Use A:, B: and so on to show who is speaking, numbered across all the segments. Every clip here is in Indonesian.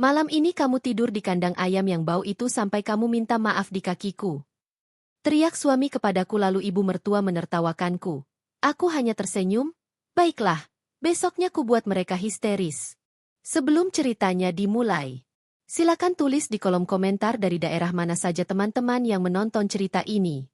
A: Malam ini kamu tidur di kandang ayam yang bau itu sampai kamu minta maaf di kakiku. Teriak suami kepadaku lalu ibu mertua menertawakanku. Aku hanya tersenyum. Baiklah, besoknya ku buat mereka histeris. Sebelum ceritanya dimulai, silakan tulis di kolom komentar dari daerah mana saja teman-teman yang menonton cerita ini.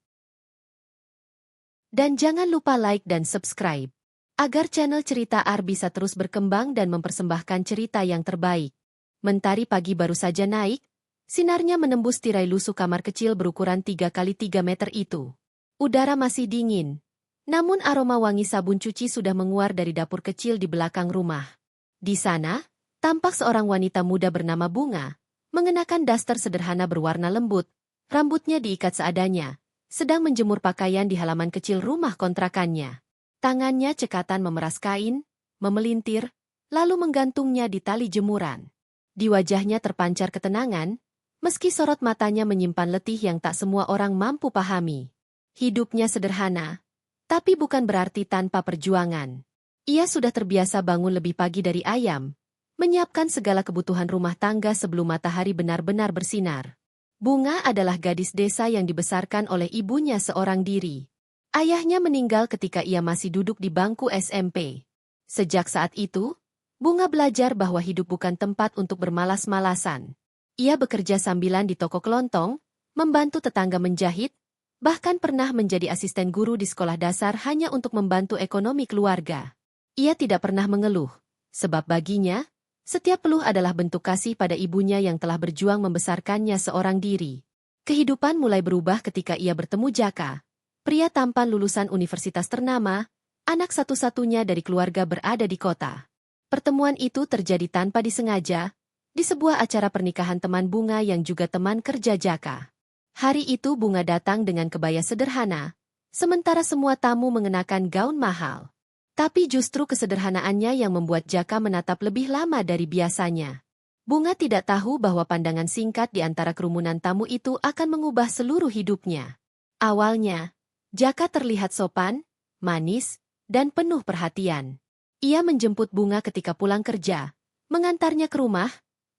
A: Dan jangan lupa like dan subscribe, agar channel Cerita Ar bisa terus berkembang dan mempersembahkan cerita yang terbaik. Mentari pagi baru saja naik, sinarnya menembus tirai lusuh kamar kecil berukuran 3x3 meter itu. Udara masih dingin, namun aroma wangi sabun cuci sudah menguar dari dapur kecil di belakang rumah. Di sana, tampak seorang wanita muda bernama Bunga, mengenakan daster sederhana berwarna lembut, rambutnya diikat seadanya, sedang menjemur pakaian di halaman kecil rumah kontrakannya. Tangannya cekatan memeras kain, memelintir, lalu menggantungnya di tali jemuran. Di wajahnya terpancar ketenangan, meski sorot matanya menyimpan letih yang tak semua orang mampu pahami. Hidupnya sederhana, tapi bukan berarti tanpa perjuangan. Ia sudah terbiasa bangun lebih pagi dari ayam, menyiapkan segala kebutuhan rumah tangga sebelum matahari benar-benar bersinar. Bunga adalah gadis desa yang dibesarkan oleh ibunya seorang diri. Ayahnya meninggal ketika ia masih duduk di bangku SMP. Sejak saat itu, Bunga belajar bahwa hidup bukan tempat untuk bermalas-malasan. Ia bekerja sambilan di toko kelontong, membantu tetangga menjahit, bahkan pernah menjadi asisten guru di sekolah dasar hanya untuk membantu ekonomi keluarga. Ia tidak pernah mengeluh, sebab baginya, setiap peluh adalah bentuk kasih pada ibunya yang telah berjuang membesarkannya seorang diri. Kehidupan mulai berubah ketika ia bertemu Jaka, pria tampan lulusan universitas ternama, anak satu-satunya dari keluarga berada di kota. Pertemuan itu terjadi tanpa disengaja, di sebuah acara pernikahan teman Bunga yang juga teman kerja Jaka. Hari itu Bunga datang dengan kebaya sederhana, sementara semua tamu mengenakan gaun mahal. Tapi justru kesederhanaannya yang membuat Jaka menatap lebih lama dari biasanya. Bunga tidak tahu bahwa pandangan singkat di antara kerumunan tamu itu akan mengubah seluruh hidupnya. Awalnya, Jaka terlihat sopan, manis, dan penuh perhatian. Ia menjemput Bunga ketika pulang kerja, mengantarnya ke rumah,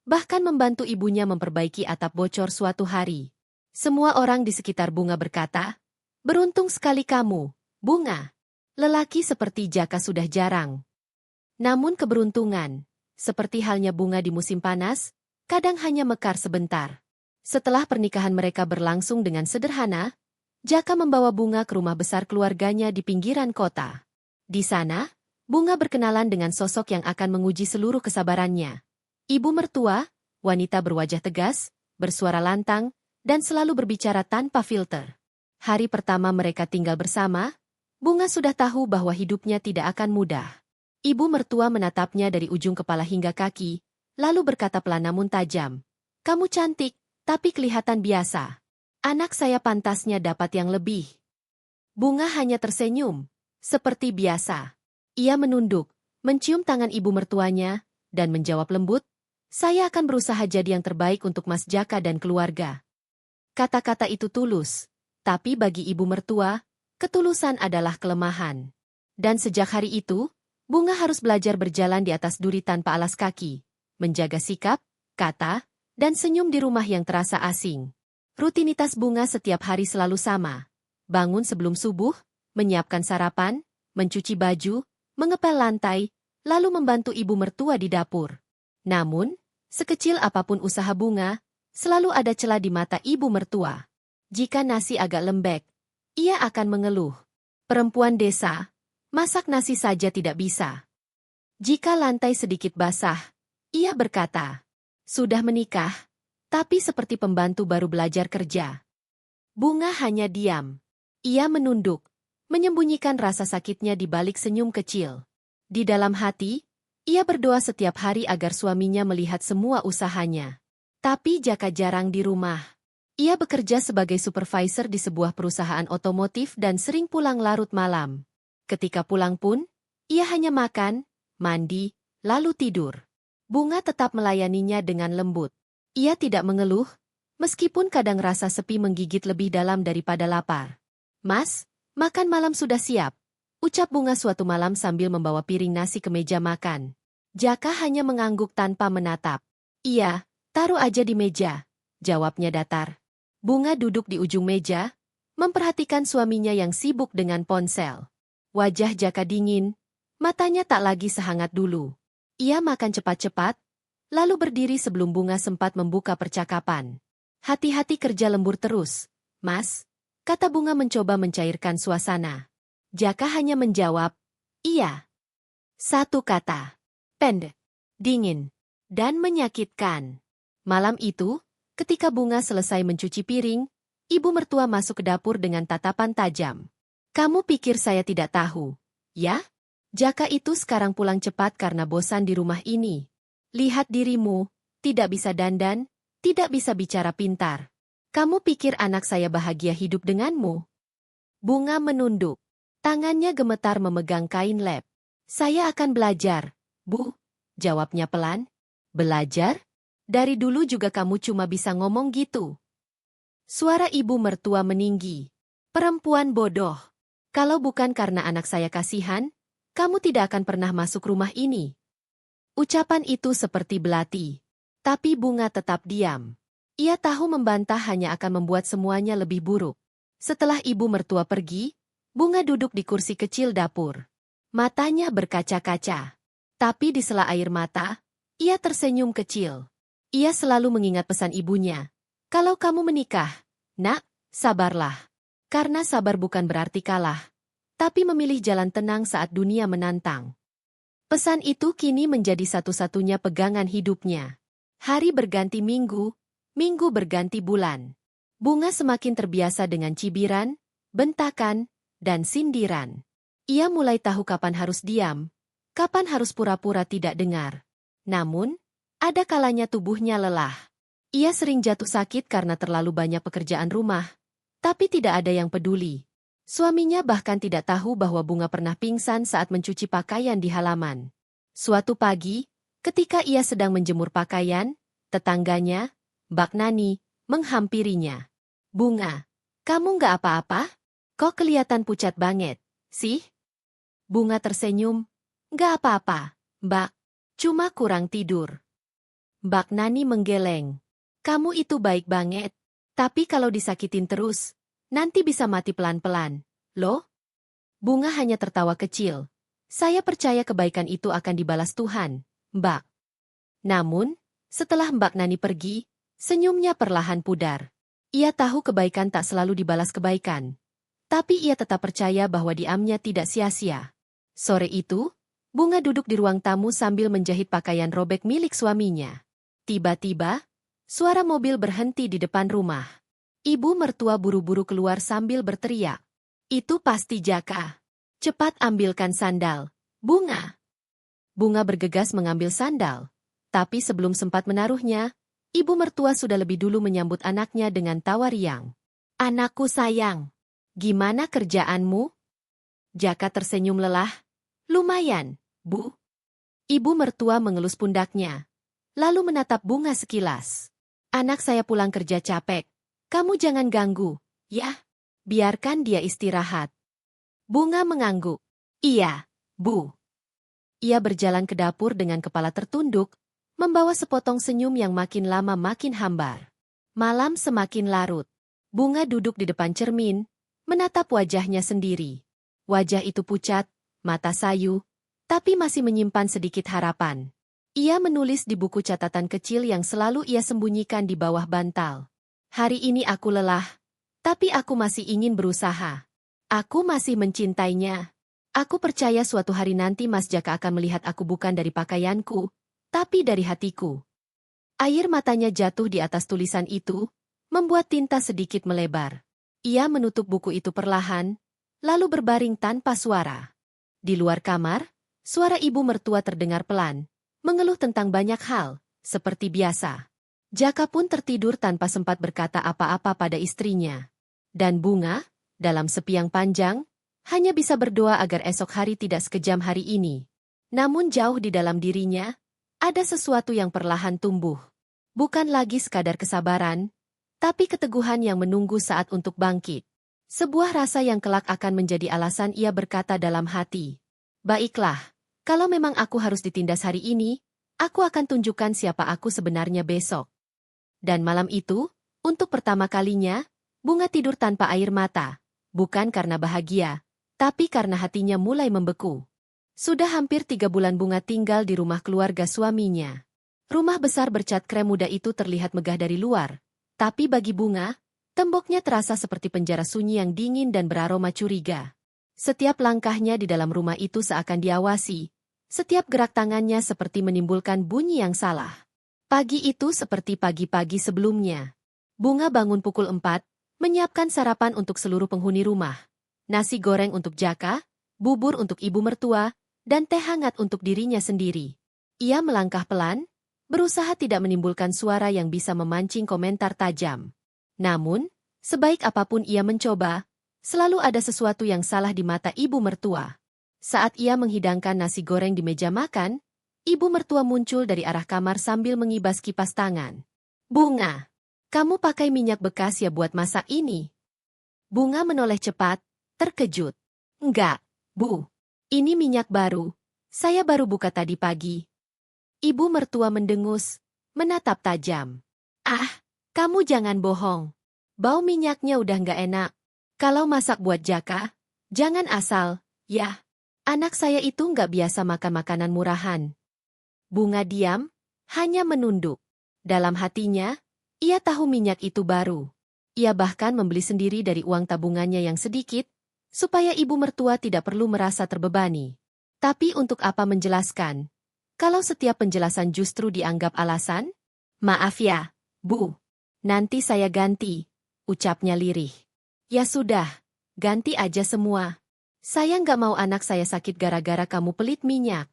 A: bahkan membantu ibunya memperbaiki atap bocor suatu hari. Semua orang di sekitar Bunga berkata, "Beruntung sekali kamu, Bunga. Lelaki seperti Jaka sudah jarang." Namun keberuntungan, seperti halnya bunga di musim panas, kadang hanya mekar sebentar. Setelah pernikahan mereka berlangsung dengan sederhana, Jaka membawa Bunga ke rumah besar keluarganya di pinggiran kota. Di sana, Bunga berkenalan dengan sosok yang akan menguji seluruh kesabarannya. Ibu mertua, wanita berwajah tegas, bersuara lantang, dan selalu berbicara tanpa filter. Hari pertama mereka tinggal bersama, Bunga sudah tahu bahwa hidupnya tidak akan mudah. Ibu mertua menatapnya dari ujung kepala hingga kaki, lalu berkata pelan namun tajam, "Kamu cantik, tapi kelihatan biasa. Anak saya pantasnya dapat yang lebih." Bunga hanya tersenyum, seperti biasa. Ia menunduk, mencium tangan ibu mertuanya, dan menjawab lembut, "Saya akan berusaha jadi yang terbaik untuk Mas Jaka dan keluarga." Kata-kata itu tulus, tapi bagi ibu mertua, ketulusan adalah kelemahan. Dan sejak hari itu, Bunga harus belajar berjalan di atas duri tanpa alas kaki, menjaga sikap, kata, dan senyum di rumah yang terasa asing. Rutinitas Bunga setiap hari selalu sama. Bangun sebelum subuh, menyiapkan sarapan, mencuci baju, mengepel lantai, lalu membantu ibu mertua di dapur. Namun, sekecil apapun usaha Bunga, selalu ada celah di mata ibu mertua. Jika nasi agak lembek, ia akan mengeluh. Perempuan desa, masak nasi saja tidak bisa. Jika lantai sedikit basah, ia berkata, "Sudah menikah, tapi seperti pembantu baru belajar kerja." Bunga hanya diam. Ia menunduk, menyembunyikan rasa sakitnya di balik senyum kecil. Di dalam hati, ia berdoa setiap hari agar suaminya melihat semua usahanya. Tapi Jaka jarang di rumah. Ia bekerja sebagai supervisor di sebuah perusahaan otomotif dan sering pulang larut malam. Ketika pulang pun, ia hanya makan, mandi, lalu tidur. Bunga tetap melayaninya dengan lembut. Ia tidak mengeluh, meskipun kadang rasa sepi menggigit lebih dalam daripada lapar. "Mas, makan malam sudah siap," ucap Bunga suatu malam sambil membawa piring nasi ke meja makan. Jaka hanya mengangguk tanpa menatap. Iya, taruh aja di meja, jawabnya datar. Bunga duduk di ujung meja, memperhatikan suaminya yang sibuk dengan ponsel. Wajah Jaka dingin, matanya tak lagi sehangat dulu. Ia makan cepat-cepat, lalu berdiri sebelum Bunga sempat membuka percakapan. Hati-hati kerja lembur terus, Mas, kata Bunga mencoba mencairkan suasana. Jaka hanya menjawab, iya. Satu kata, pendek, dingin, dan menyakitkan. Malam itu, ketika Bunga selesai mencuci piring, ibu mertua masuk ke dapur dengan tatapan tajam. Kamu pikir saya tidak tahu, ya? Jaka itu sekarang pulang cepat karena bosan di rumah ini. Lihat dirimu, tidak bisa dandan, tidak bisa bicara pintar. Kamu pikir anak saya bahagia hidup denganmu? Bunga menunduk. Tangannya gemetar memegang kain lap. Saya akan belajar, Bu, jawabnya pelan. Belajar? Dari dulu juga kamu cuma bisa ngomong gitu. Suara ibu mertua meninggi. Perempuan bodoh. Kalau bukan karena anak saya kasihan, kamu tidak akan pernah masuk rumah ini. Ucapan itu seperti belati. Tapi Bunga tetap diam. Ia tahu membantah hanya akan membuat semuanya lebih buruk. Setelah ibu mertua pergi, Bunga duduk di kursi kecil dapur. Matanya berkaca-kaca. Tapi di sela air mata, ia tersenyum kecil. Ia selalu mengingat pesan ibunya. Kalau kamu menikah, nak, sabarlah. Karena sabar bukan berarti kalah, tapi memilih jalan tenang saat dunia menantang. Pesan itu kini menjadi satu-satunya pegangan hidupnya. Hari berganti minggu, minggu berganti bulan. Bunga semakin terbiasa dengan cibiran, bentakan, dan sindiran. Ia mulai tahu kapan harus diam, kapan harus pura-pura tidak dengar. Namun, ada kalanya tubuhnya lelah. Ia sering jatuh sakit karena terlalu banyak pekerjaan rumah, tapi tidak ada yang peduli. Suaminya bahkan tidak tahu bahwa Bunga pernah pingsan saat mencuci pakaian di halaman. Suatu pagi, ketika ia sedang menjemur pakaian, tetangganya, Mbak Nani, menghampirinya. Bunga, kamu nggak apa-apa? Kok kelihatan pucat banget, sih? Bunga tersenyum. Nggak apa-apa, Mbak. Cuma kurang tidur. Mbak Nani menggeleng. Kamu itu baik banget. Tapi kalau disakitin terus, nanti bisa mati pelan-pelan. Loh? Bunga hanya tertawa kecil. Saya percaya kebaikan itu akan dibalas Tuhan, Mbak. Namun, setelah Mbak Nani pergi, senyumnya perlahan pudar. Ia tahu kebaikan tak selalu dibalas kebaikan. Tapi ia tetap percaya bahwa diamnya tidak sia-sia. Sore itu, Bunga duduk di ruang tamu sambil menjahit pakaian robek milik suaminya. Tiba-tiba, suara mobil berhenti di depan rumah. Ibu mertua buru-buru keluar sambil berteriak. Itu pasti Jaka. Cepat ambilkan sandal, Bunga. Bunga bergegas mengambil sandal. Tapi sebelum sempat menaruhnya, ibu mertua sudah lebih dulu menyambut anaknya dengan tawa riang. Anakku sayang, gimana kerjaanmu? Jaka tersenyum lelah. Lumayan, Bu. Ibu mertua mengelus pundaknya. Lalu menatap Bunga sekilas. Anak saya pulang kerja capek. Kamu jangan ganggu, ya? Biarkan dia istirahat. Bunga mengangguk. Iya, Bu. Ia berjalan ke dapur dengan kepala tertunduk, membawa sepotong senyum yang makin lama makin hambar. Malam semakin larut. Bunga duduk di depan cermin, menatap wajahnya sendiri. Wajah itu pucat, mata sayu, tapi masih menyimpan sedikit harapan. Ia menulis di buku catatan kecil yang selalu ia sembunyikan di bawah bantal. Hari ini aku lelah, tapi aku masih ingin berusaha. Aku masih mencintainya. Aku percaya suatu hari nanti Mas Jaka akan melihat aku bukan dari pakaianku, tapi dari hatiku. Air matanya jatuh di atas tulisan itu, membuat tinta sedikit melebar. Ia menutup buku itu perlahan, lalu berbaring tanpa suara. Di luar kamar, suara ibu mertua terdengar pelan, mengeluh tentang banyak hal, seperti biasa. Jaka pun tertidur tanpa sempat berkata apa-apa pada istrinya. Dan Bunga, dalam sepi yang panjang, hanya bisa berdoa agar esok hari tidak sekejam hari ini. Namun jauh di dalam dirinya, ada sesuatu yang perlahan tumbuh. Bukan lagi sekadar kesabaran, tapi keteguhan yang menunggu saat untuk bangkit. Sebuah rasa yang kelak akan menjadi alasan ia berkata dalam hati. Baiklah, kalau memang aku harus ditindas hari ini, Aku akan tunjukkan siapa aku sebenarnya besok. Dan malam itu, untuk pertama kalinya, Bunga tidur tanpa air mata. Bukan karena bahagia, tapi karena hatinya mulai membeku. Sudah hampir 3 bulan Bunga tinggal di rumah keluarga suaminya. Rumah besar bercat krem muda itu terlihat megah dari luar. Tapi bagi Bunga, temboknya terasa seperti penjara sunyi yang dingin dan beraroma curiga. Setiap langkahnya di dalam rumah itu seakan diawasi. Setiap gerak tangannya seperti menimbulkan bunyi yang salah. Pagi itu seperti pagi-pagi sebelumnya. Bunga bangun pukul 4, menyiapkan sarapan untuk seluruh penghuni rumah. Nasi goreng untuk Jaka, bubur untuk ibu mertua, dan teh hangat untuk dirinya sendiri. Ia melangkah pelan, berusaha tidak menimbulkan suara yang bisa memancing komentar tajam. Namun, sebaik apapun ia mencoba, selalu ada sesuatu yang salah di mata ibu mertua. Saat ia menghidangkan nasi goreng di meja makan, ibu mertua muncul dari arah kamar sambil mengibas kipas tangan. "Bunga, kamu pakai minyak bekas ya buat masak ini?" Bunga menoleh cepat, terkejut. "Enggak, Bu. Ini minyak baru. Saya baru buka tadi pagi." Ibu mertua mendengus, menatap tajam. "Ah, kamu jangan bohong. Bau minyaknya udah nggak enak. Kalau masak buat Jaka, jangan asal, ya. Anak saya itu nggak biasa makan makanan murahan." Bunga diam, hanya menunduk. Dalam hatinya, ia tahu minyak itu baru. Ia bahkan membeli sendiri dari uang tabungannya yang sedikit, supaya ibu mertua tidak perlu merasa terbebani. Tapi untuk apa menjelaskan? Kalau setiap penjelasan justru dianggap alasan? "Maaf ya, Bu. Nanti saya ganti," ucapnya lirih. "Ya sudah, ganti aja semua. Saya nggak mau anak saya sakit gara-gara kamu pelit minyak."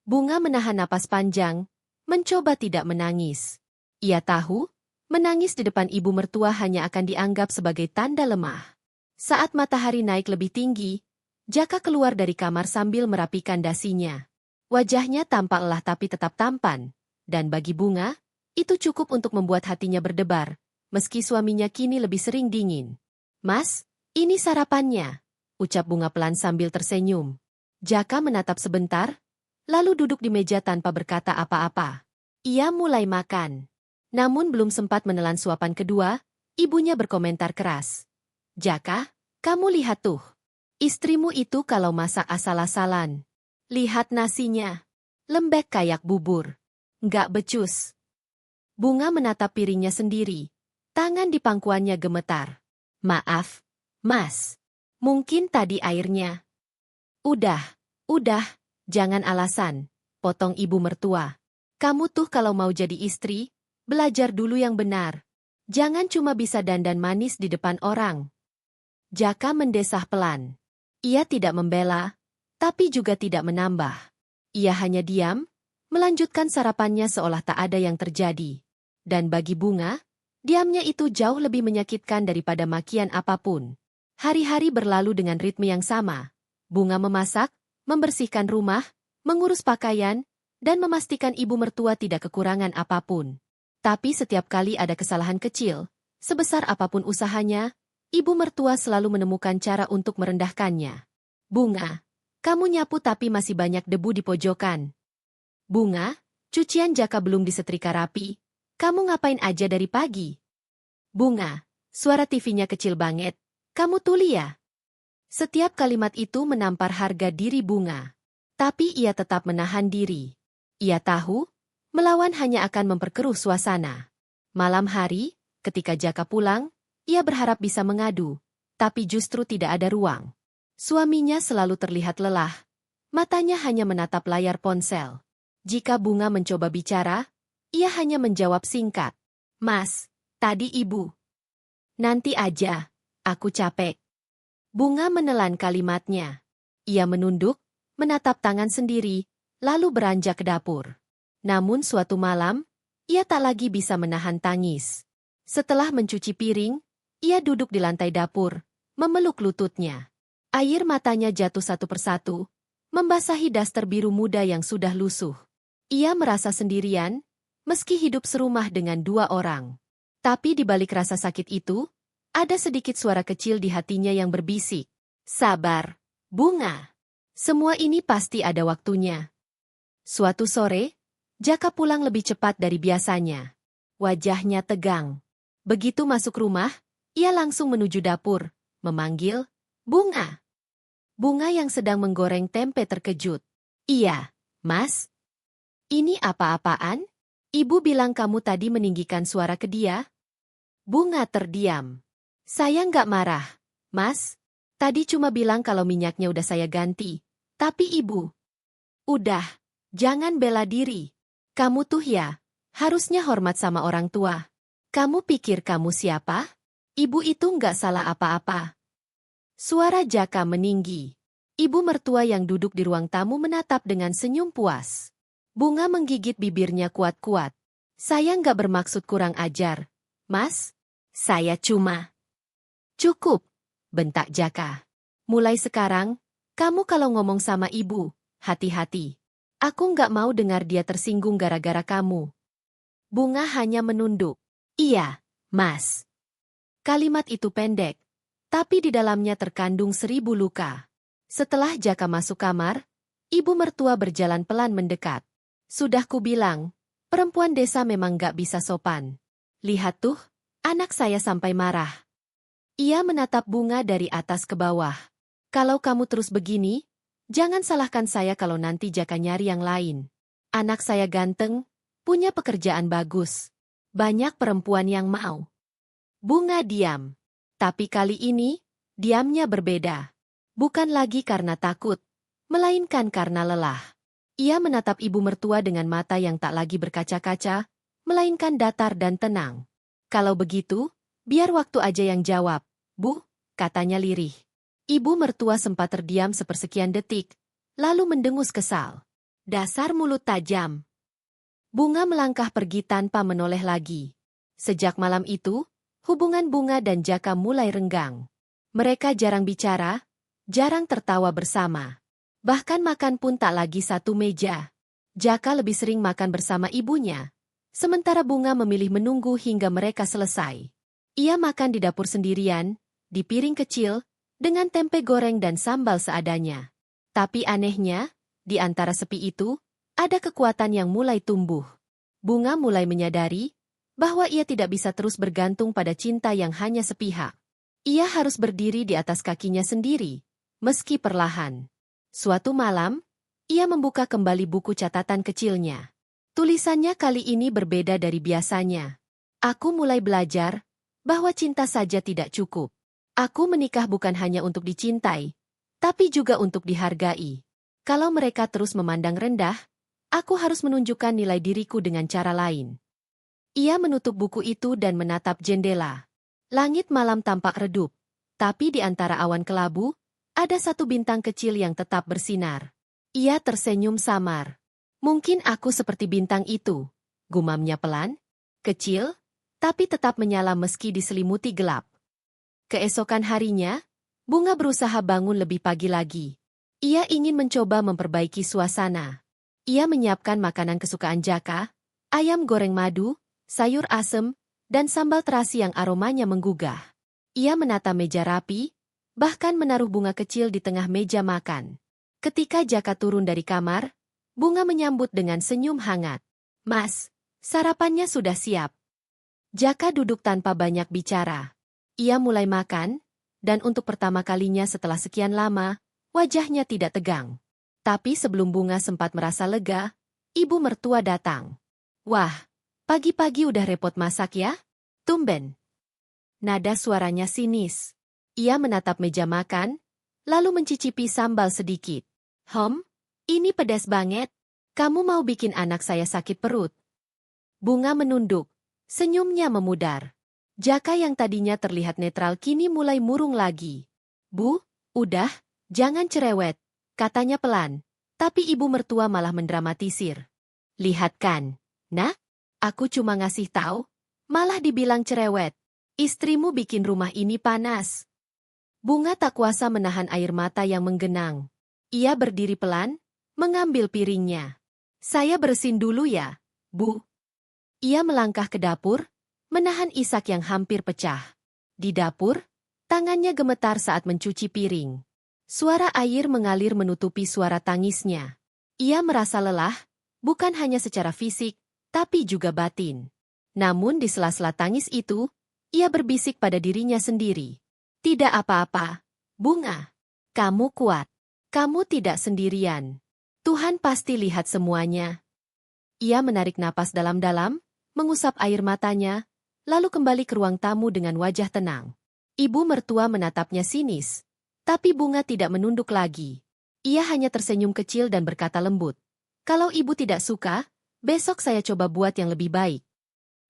A: Bunga menahan napas panjang, mencoba tidak menangis. Ia tahu, menangis di depan ibu mertua hanya akan dianggap sebagai tanda lemah. Saat matahari naik lebih tinggi, Jaka keluar dari kamar sambil merapikan dasinya. Wajahnya tampak lelah tapi tetap tampan, dan bagi Bunga, itu cukup untuk membuat hatinya berdebar, meski suaminya kini lebih sering dingin. "Mas, ini sarapannya," ucap Bunga pelan sambil tersenyum. Jaka menatap sebentar, lalu duduk di meja tanpa berkata apa-apa. Ia mulai makan. Namun belum sempat menelan suapan kedua, ibunya berkomentar keras. "Jaka, kamu lihat tuh. Istrimu itu kalau masak asal-asalan. Lihat nasinya. Lembek kayak bubur. Nggak becus." Bunga menatap piringnya sendiri. Tangan di pangkuannya gemetar. "Maaf, Mas. Mungkin tadi airnya." Udah, jangan alasan," potong ibu mertua. "Kamu tuh kalau mau jadi istri, belajar dulu yang benar. Jangan cuma bisa dandan manis di depan orang." Jaka mendesah pelan. Ia tidak membela, tapi juga tidak menambah. Ia hanya diam, melanjutkan sarapannya seolah tak ada yang terjadi. Dan bagi Bunga, diamnya itu jauh lebih menyakitkan daripada makian apapun. Hari-hari berlalu dengan ritme yang sama. Bunga memasak, membersihkan rumah, mengurus pakaian, dan memastikan ibu mertua tidak kekurangan apapun. Tapi setiap kali ada kesalahan kecil, sebesar apapun usahanya, ibu mertua selalu menemukan cara untuk merendahkannya. "Bunga, kamu nyapu tapi masih banyak debu di pojokan." "Bunga, cucian Jaka belum disetrika rapi. Kamu ngapain aja dari pagi?" "Bunga, suara TV-nya kecil banget. Kamu tuli ya?" Setiap kalimat itu menampar harga diri Bunga. Tapi ia tetap menahan diri. Ia tahu, melawan hanya akan memperkeruh suasana. Malam hari, ketika Jaka pulang, ia berharap bisa mengadu, tapi justru tidak ada ruang. Suaminya selalu terlihat lelah. Matanya hanya menatap layar ponsel. Jika Bunga mencoba bicara, ia hanya menjawab singkat. "Mas, tadi ibu." "Nanti aja, aku capek." Bunga menelan kalimatnya. Ia menunduk, menatap tangan sendiri, lalu beranjak ke dapur. Namun suatu malam, ia tak lagi bisa menahan tangis. Setelah mencuci piring, ia duduk di lantai dapur, memeluk lututnya. Air matanya jatuh satu persatu, membasahi daster biru muda yang sudah lusuh. Ia merasa sendirian, meski hidup serumah dengan 2 orang. Tapi di balik rasa sakit itu, ada sedikit suara kecil di hatinya yang berbisik. "Sabar, Bunga. Semua ini pasti ada waktunya." Suatu sore, Jaka pulang lebih cepat dari biasanya. Wajahnya tegang. Begitu masuk rumah, ia langsung menuju dapur, memanggil, "Bunga." Bunga yang sedang menggoreng tempe terkejut. "Iya, Mas. Ini apa-apaan? Ibu bilang kamu tadi meninggikan suara ke dia?" Bunga terdiam. "Saya nggak marah, Mas. Tadi cuma bilang kalau minyaknya udah saya ganti. Tapi ibu..." "Udah, jangan bela diri. Kamu tuh ya, harusnya hormat sama orang tua. Kamu pikir kamu siapa? Ibu itu nggak salah apa-apa." Suara Jaka meninggi. Ibu mertua yang duduk di ruang tamu menatap dengan senyum puas. Bunga menggigit bibirnya kuat-kuat. "Saya nggak bermaksud kurang ajar, Mas. Saya cuma..." "Cukup," bentak Jaka. "Mulai sekarang, kamu kalau ngomong sama ibu, hati-hati. Aku nggak mau dengar dia tersinggung gara-gara kamu." Bunga hanya menunduk. "Iya, Mas." Kalimat itu pendek, tapi di dalamnya terkandung 1000 luka. Setelah Jaka masuk kamar, ibu mertua berjalan pelan mendekat. "Sudah kubilang, perempuan desa memang gak bisa sopan. Lihat tuh, anak saya sampai marah." Ia menatap Bunga dari atas ke bawah. "Kalau kamu terus begini, jangan salahkan saya kalau nanti Jaka nyari yang lain. Anak saya ganteng, punya pekerjaan bagus. Banyak perempuan yang mau." Bunga diam. Tapi kali ini, diamnya berbeda. Bukan lagi karena takut, melainkan karena lelah. Ia menatap ibu mertua dengan mata yang tak lagi berkaca-kaca, melainkan datar dan tenang. "Kalau begitu, biar waktu aja yang jawab, Bu," katanya lirih. Ibu mertua sempat terdiam sepersekian detik, lalu mendengus kesal. "Dasar mulut tajam." Bunga melangkah pergi tanpa menoleh lagi. Sejak malam itu, hubungan Bunga dan Jaka mulai renggang. Mereka jarang bicara, jarang tertawa bersama. Bahkan makan pun tak lagi satu meja. Jaka lebih sering makan bersama ibunya, sementara Bunga memilih menunggu hingga mereka selesai. Ia makan di dapur sendirian, di piring kecil, dengan tempe goreng dan sambal seadanya. Tapi anehnya, di antara sepi itu, ada kekuatan yang mulai tumbuh. Bunga mulai menyadari bahwa ia tidak bisa terus bergantung pada cinta yang hanya sepihak. Ia harus berdiri di atas kakinya sendiri, meski perlahan. Suatu malam, ia membuka kembali buku catatan kecilnya. Tulisannya kali ini berbeda dari biasanya. "Aku mulai belajar bahwa cinta saja tidak cukup. Aku menikah bukan hanya untuk dicintai, tapi juga untuk dihargai. Kalau mereka terus memandang rendah, aku harus menunjukkan nilai diriku dengan cara lain." Ia menutup buku itu dan menatap jendela. Langit malam tampak redup, tapi di antara awan kelabu, ada satu bintang kecil yang tetap bersinar. Ia tersenyum samar. "Mungkin aku seperti bintang itu," gumamnya pelan. Kecil, tapi tetap menyala meski diselimuti gelap. Keesokan harinya, Bunga berusaha bangun lebih pagi lagi. Ia ingin mencoba memperbaiki suasana. Ia menyiapkan makanan kesukaan Jaka, ayam goreng madu, sayur asem, dan sambal terasi yang aromanya menggugah. Ia menata meja rapi, bahkan menaruh bunga kecil di tengah meja makan. Ketika Jaka turun dari kamar, Bunga menyambut dengan senyum hangat. "Mas, sarapannya sudah siap." Jaka duduk tanpa banyak bicara. Ia mulai makan, dan untuk pertama kalinya setelah sekian lama, wajahnya tidak tegang. Tapi sebelum Bunga sempat merasa lega, ibu mertua datang. "Wah, pagi-pagi udah repot masak ya? Tumben." Nada suaranya sinis. Ia menatap meja makan, lalu mencicipi sambal sedikit. Ini pedas banget. Kamu mau bikin anak saya sakit perut?" Bunga menunduk. Senyumnya memudar. Jaka yang tadinya terlihat netral kini mulai murung lagi. "Bu, udah, jangan cerewet," katanya pelan. Tapi ibu mertua malah mendramatisir. "Lihat kan, Nak, aku cuma ngasih tahu, malah dibilang cerewet. Istrimu bikin rumah ini panas." Bunga tak kuasa menahan air mata yang menggenang. Ia berdiri pelan, mengambil piringnya. "Saya bersin dulu ya, Bu." Ia melangkah ke dapur, menahan isak yang hampir pecah. Di dapur, tangannya gemetar saat mencuci piring. Suara air mengalir menutupi suara tangisnya. Ia merasa lelah, bukan hanya secara fisik, tapi juga batin. Namun di sela-sela tangis itu, ia berbisik pada dirinya sendiri. Tidak apa-apa, Bunga. Kamu kuat. Kamu tidak sendirian. Tuhan pasti lihat semuanya. Ia menarik napas dalam-dalam, mengusap air matanya, lalu kembali ke ruang tamu dengan wajah tenang. Ibu mertua menatapnya sinis, tapi Bunga tidak menunduk lagi. Ia hanya tersenyum kecil dan berkata lembut, "Kalau ibu tidak suka, besok saya coba buat yang lebih baik."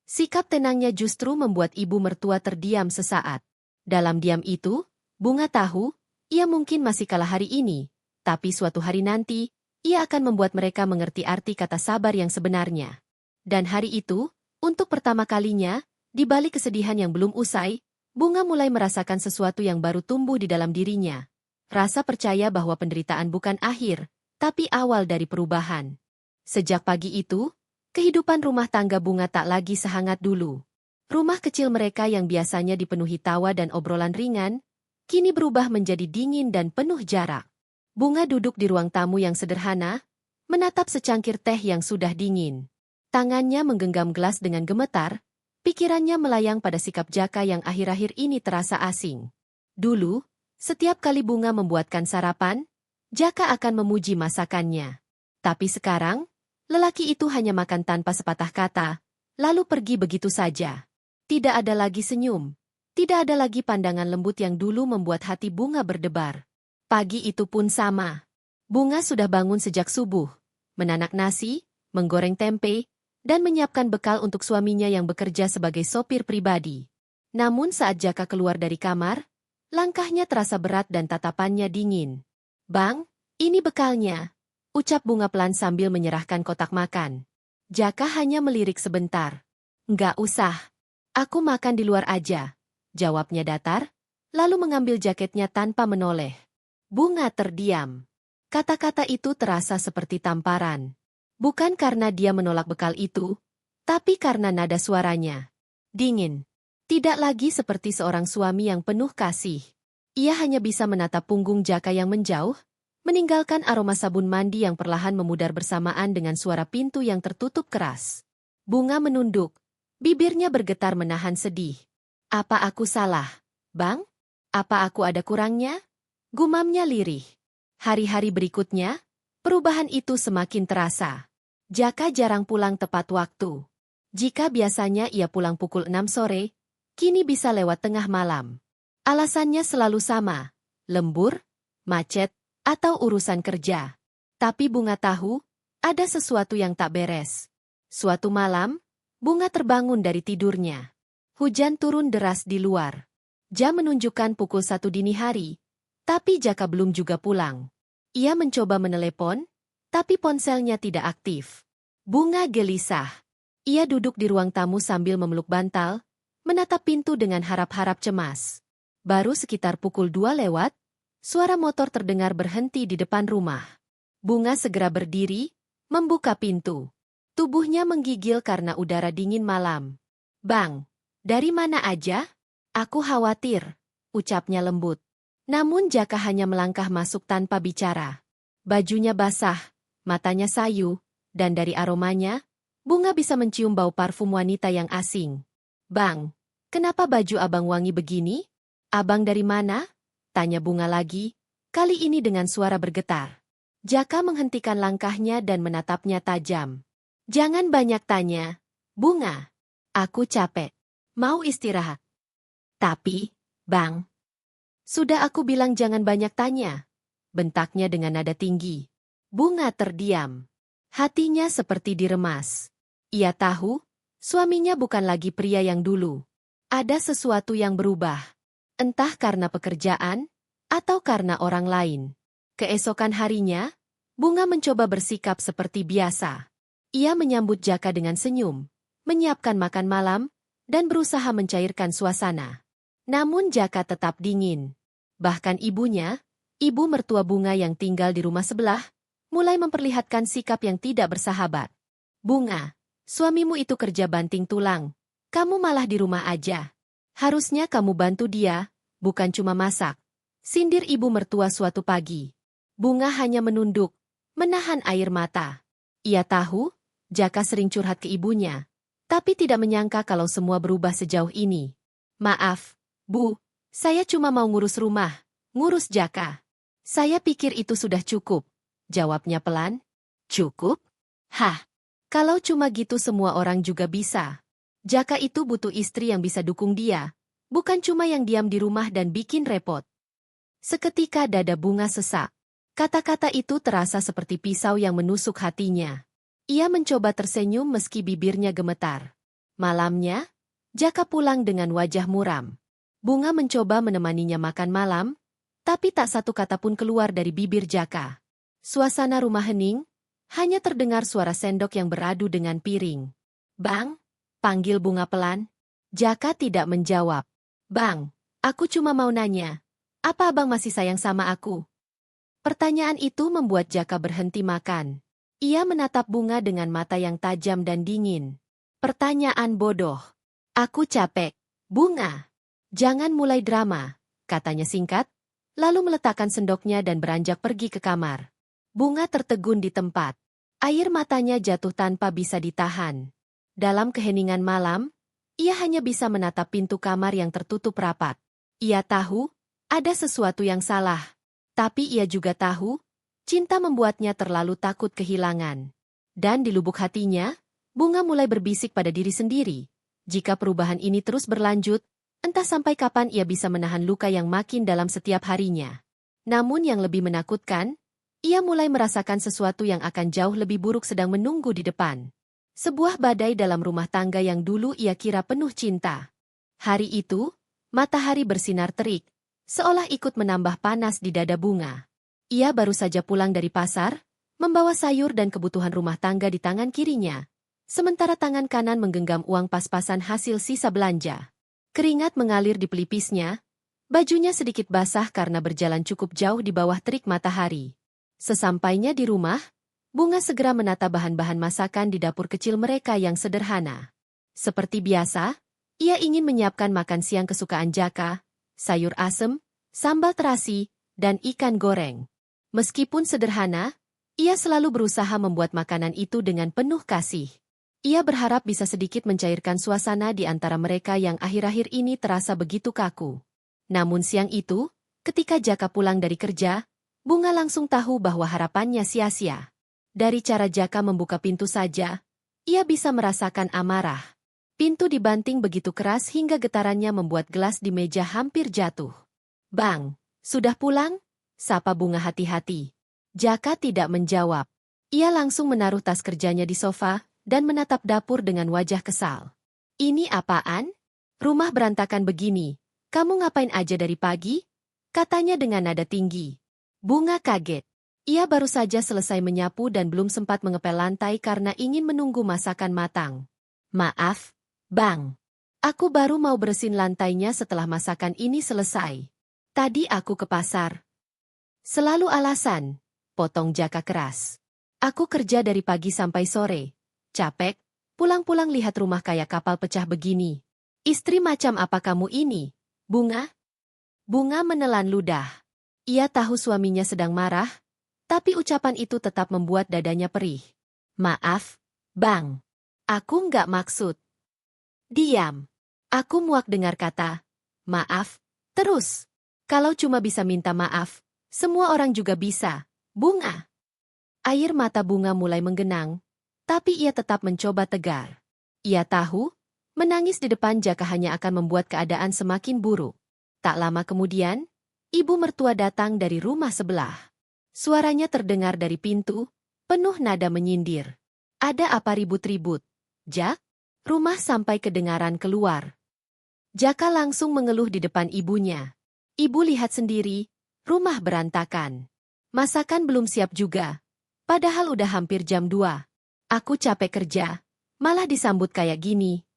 A: Sikap tenangnya justru membuat ibu mertua terdiam sesaat. Dalam diam itu, Bunga tahu, ia mungkin masih kalah hari ini, tapi suatu hari nanti, ia akan membuat mereka mengerti arti kata sabar yang sebenarnya. Dan hari itu, untuk pertama kalinya, di balik kesedihan yang belum usai, Bunga mulai merasakan sesuatu yang baru tumbuh di dalam dirinya. Rasa percaya bahwa penderitaan bukan akhir, tapi awal dari perubahan. Sejak pagi itu, kehidupan rumah tangga Bunga tak lagi sehangat dulu. Rumah kecil mereka yang biasanya dipenuhi tawa dan obrolan ringan, kini berubah menjadi dingin dan penuh jarak. Bunga duduk di ruang tamu yang sederhana, menatap secangkir teh yang sudah dingin. Tangannya menggenggam gelas dengan gemetar, pikirannya melayang pada sikap Jaka yang akhir-akhir ini terasa asing. Dulu, setiap kali Bunga membuatkan sarapan, Jaka akan memuji masakannya. Tapi sekarang, lelaki itu hanya makan tanpa sepatah kata, lalu pergi begitu saja. Tidak ada lagi senyum, tidak ada lagi pandangan lembut yang dulu membuat hati Bunga berdebar. Pagi itu pun sama. Bunga sudah bangun sejak subuh, menanak nasi, menggoreng tempe, dan menyiapkan bekal untuk suaminya yang bekerja sebagai sopir pribadi. Namun saat Jaka keluar dari kamar, langkahnya terasa berat dan tatapannya dingin. "Bang, ini bekalnya," ucap Bunga pelan sambil menyerahkan kotak makan. Jaka hanya melirik sebentar. "Nggak usah. Aku makan di luar aja," jawabnya datar, lalu mengambil jaketnya tanpa menoleh. Bunga terdiam. Kata-kata itu terasa seperti tamparan. Bukan karena dia menolak bekal itu, tapi karena nada suaranya. Dingin. Tidak lagi seperti seorang suami yang penuh kasih. Ia hanya bisa menatap punggung Jaka yang menjauh, meninggalkan aroma sabun mandi yang perlahan memudar bersamaan dengan suara pintu yang tertutup keras. Bunga menunduk. Bibirnya bergetar menahan sedih. "Apa aku salah, Bang? Apa aku ada kurangnya?" Gumamnya lirih. Hari-hari berikutnya, perubahan itu semakin terasa. Jaka jarang pulang tepat waktu. Jika biasanya ia pulang pukul 6 sore, kini bisa lewat tengah malam. Alasannya selalu sama, lembur, macet, atau urusan kerja. Tapi Bunga tahu, ada sesuatu yang tak beres. Suatu malam, Bunga terbangun dari tidurnya. Hujan turun deras di luar. Jam menunjukkan pukul 1 dini hari, tapi Jaka belum juga pulang. Ia mencoba menelepon, tapi ponselnya tidak aktif. Bunga gelisah. Ia duduk di ruang tamu sambil memeluk bantal, menatap pintu dengan harap-harap cemas. Baru sekitar pukul 2 lewat, suara motor terdengar berhenti di depan rumah. Bunga segera berdiri, membuka pintu. Tubuhnya menggigil karena udara dingin malam. "Bang, dari mana aja? Aku khawatir," ucapnya lembut. Namun Jaka hanya melangkah masuk tanpa bicara. Bajunya basah, matanya sayu, dan dari aromanya, Bunga bisa mencium bau parfum wanita yang asing. "Bang, kenapa baju abang wangi begini? Abang dari mana?" tanya Bunga lagi, kali ini dengan suara bergetar. Jaka menghentikan langkahnya dan menatapnya tajam. "Jangan banyak tanya, Bunga. Aku capek. Mau istirahat." "Tapi, Bang, sudah aku bilang jangan banyak tanya," bentaknya dengan nada tinggi. Bunga terdiam. Hatinya seperti diremas. Ia tahu, suaminya bukan lagi pria yang dulu. Ada sesuatu yang berubah. Entah karena pekerjaan, atau karena orang lain. Keesokan harinya, Bunga mencoba bersikap seperti biasa. Ia menyambut Jaka dengan senyum, menyiapkan makan malam, dan berusaha mencairkan suasana. Namun Jaka tetap dingin. Bahkan ibunya, ibu mertua Bunga yang tinggal di rumah sebelah, mulai memperlihatkan sikap yang tidak bersahabat. "Bunga, suamimu itu kerja banting tulang. Kamu malah di rumah aja. Harusnya kamu bantu dia, bukan cuma masak," sindir ibu mertua suatu pagi. Bunga hanya menunduk, menahan air mata. Ia tahu, Jaka sering curhat ke ibunya, tapi tidak menyangka kalau semua berubah sejauh ini. Maaf, Bu, saya cuma mau ngurus rumah, ngurus Jaka. Saya pikir itu sudah cukup, jawabnya pelan. Cukup? Hah, kalau cuma gitu semua orang juga bisa. Jaka itu butuh istri yang bisa dukung dia, bukan cuma yang diam di rumah dan bikin repot. Seketika dada Bunga sesak. Kata-kata itu terasa seperti pisau yang menusuk hatinya. Ia mencoba tersenyum meski bibirnya gemetar. Malamnya, Jaka pulang dengan wajah muram. Bunga mencoba menemaninya makan malam, tapi tak satu kata pun keluar dari bibir Jaka. Suasana rumah hening, hanya terdengar suara sendok yang beradu dengan piring. Bang, panggil Bunga pelan. Jaka tidak menjawab. Bang, aku cuma mau nanya, apa abang masih sayang sama aku? Pertanyaan itu membuat Jaka berhenti makan. Ia menatap Bunga dengan mata yang tajam dan dingin. Pertanyaan bodoh. Aku capek. Bunga, jangan mulai drama, katanya singkat, lalu meletakkan sendoknya dan beranjak pergi ke kamar. Bunga tertegun di tempat. Air matanya jatuh tanpa bisa ditahan. Dalam keheningan malam, ia hanya bisa menatap pintu kamar yang tertutup rapat. Ia tahu, ada sesuatu yang salah. Tapi ia juga tahu, cinta membuatnya terlalu takut kehilangan. Dan di lubuk hatinya, Bunga mulai berbisik pada diri sendiri. Jika perubahan ini terus berlanjut, entah sampai kapan ia bisa menahan luka yang makin dalam setiap harinya. Namun yang lebih menakutkan, ia mulai merasakan sesuatu yang akan jauh lebih buruk sedang menunggu di depan. Sebuah badai dalam rumah tangga yang dulu ia kira penuh cinta. Hari itu, matahari bersinar terik, seolah ikut menambah panas di dada Bunga. Ia baru saja pulang dari pasar, membawa sayur dan kebutuhan rumah tangga di tangan kirinya, sementara tangan kanan menggenggam uang pas-pasan hasil sisa belanja. Keringat mengalir di pelipisnya, bajunya sedikit basah karena berjalan cukup jauh di bawah terik matahari. Sesampainya di rumah, Bunga segera menata bahan-bahan masakan di dapur kecil mereka yang sederhana. Seperti biasa, ia ingin menyiapkan makan siang kesukaan Jaka, sayur asem, sambal terasi, dan ikan goreng. Meskipun sederhana, ia selalu berusaha membuat makanan itu dengan penuh kasih. Ia berharap bisa sedikit mencairkan suasana di antara mereka yang akhir-akhir ini terasa begitu kaku. Namun siang itu, ketika Jaka pulang dari kerja, Bunga langsung tahu bahwa harapannya sia-sia. Dari cara Jaka membuka pintu saja, ia bisa merasakan amarah. Pintu dibanting begitu keras hingga getarannya membuat gelas di meja hampir jatuh. Bang, sudah pulang? Sapa Bunga hati-hati. Jaka tidak menjawab. Ia langsung menaruh tas kerjanya di sofa dan menatap dapur dengan wajah kesal. Ini apaan? Rumah berantakan begini. Kamu ngapain aja dari pagi? Katanya dengan nada tinggi. Bunga kaget. Ia baru saja selesai menyapu dan belum sempat mengepel lantai karena ingin menunggu masakan matang. Maaf, Bang. Aku baru mau bersihin lantainya setelah masakan ini selesai. Tadi aku ke pasar. Selalu alasan, potong Jaka keras. Aku kerja dari pagi sampai sore. Capek, pulang-pulang lihat rumah kayak kapal pecah begini. Istri macam apa kamu ini, Bunga? Bunga menelan ludah. Ia tahu suaminya sedang marah, tapi ucapan itu tetap membuat dadanya perih. Maaf, Bang. Aku nggak maksud. Diam. Aku muak dengar kata, maaf, terus. Kalau cuma bisa minta maaf, semua orang juga bisa, Bunga. Air mata Bunga mulai menggenang, tapi ia tetap mencoba tegar. Ia tahu, menangis di depan Jaka hanya akan membuat keadaan semakin buruk. Tak lama kemudian, ibu mertua datang dari rumah sebelah. Suaranya terdengar dari pintu, penuh nada menyindir. Ada apa ribut-ribut? Jak? Rumah sampai kedengaran keluar. Jaka langsung mengeluh di depan ibunya. Ibu lihat sendiri, rumah berantakan. Masakan belum siap juga. Padahal udah hampir jam 2. Aku capek kerja, malah disambut kayak gini.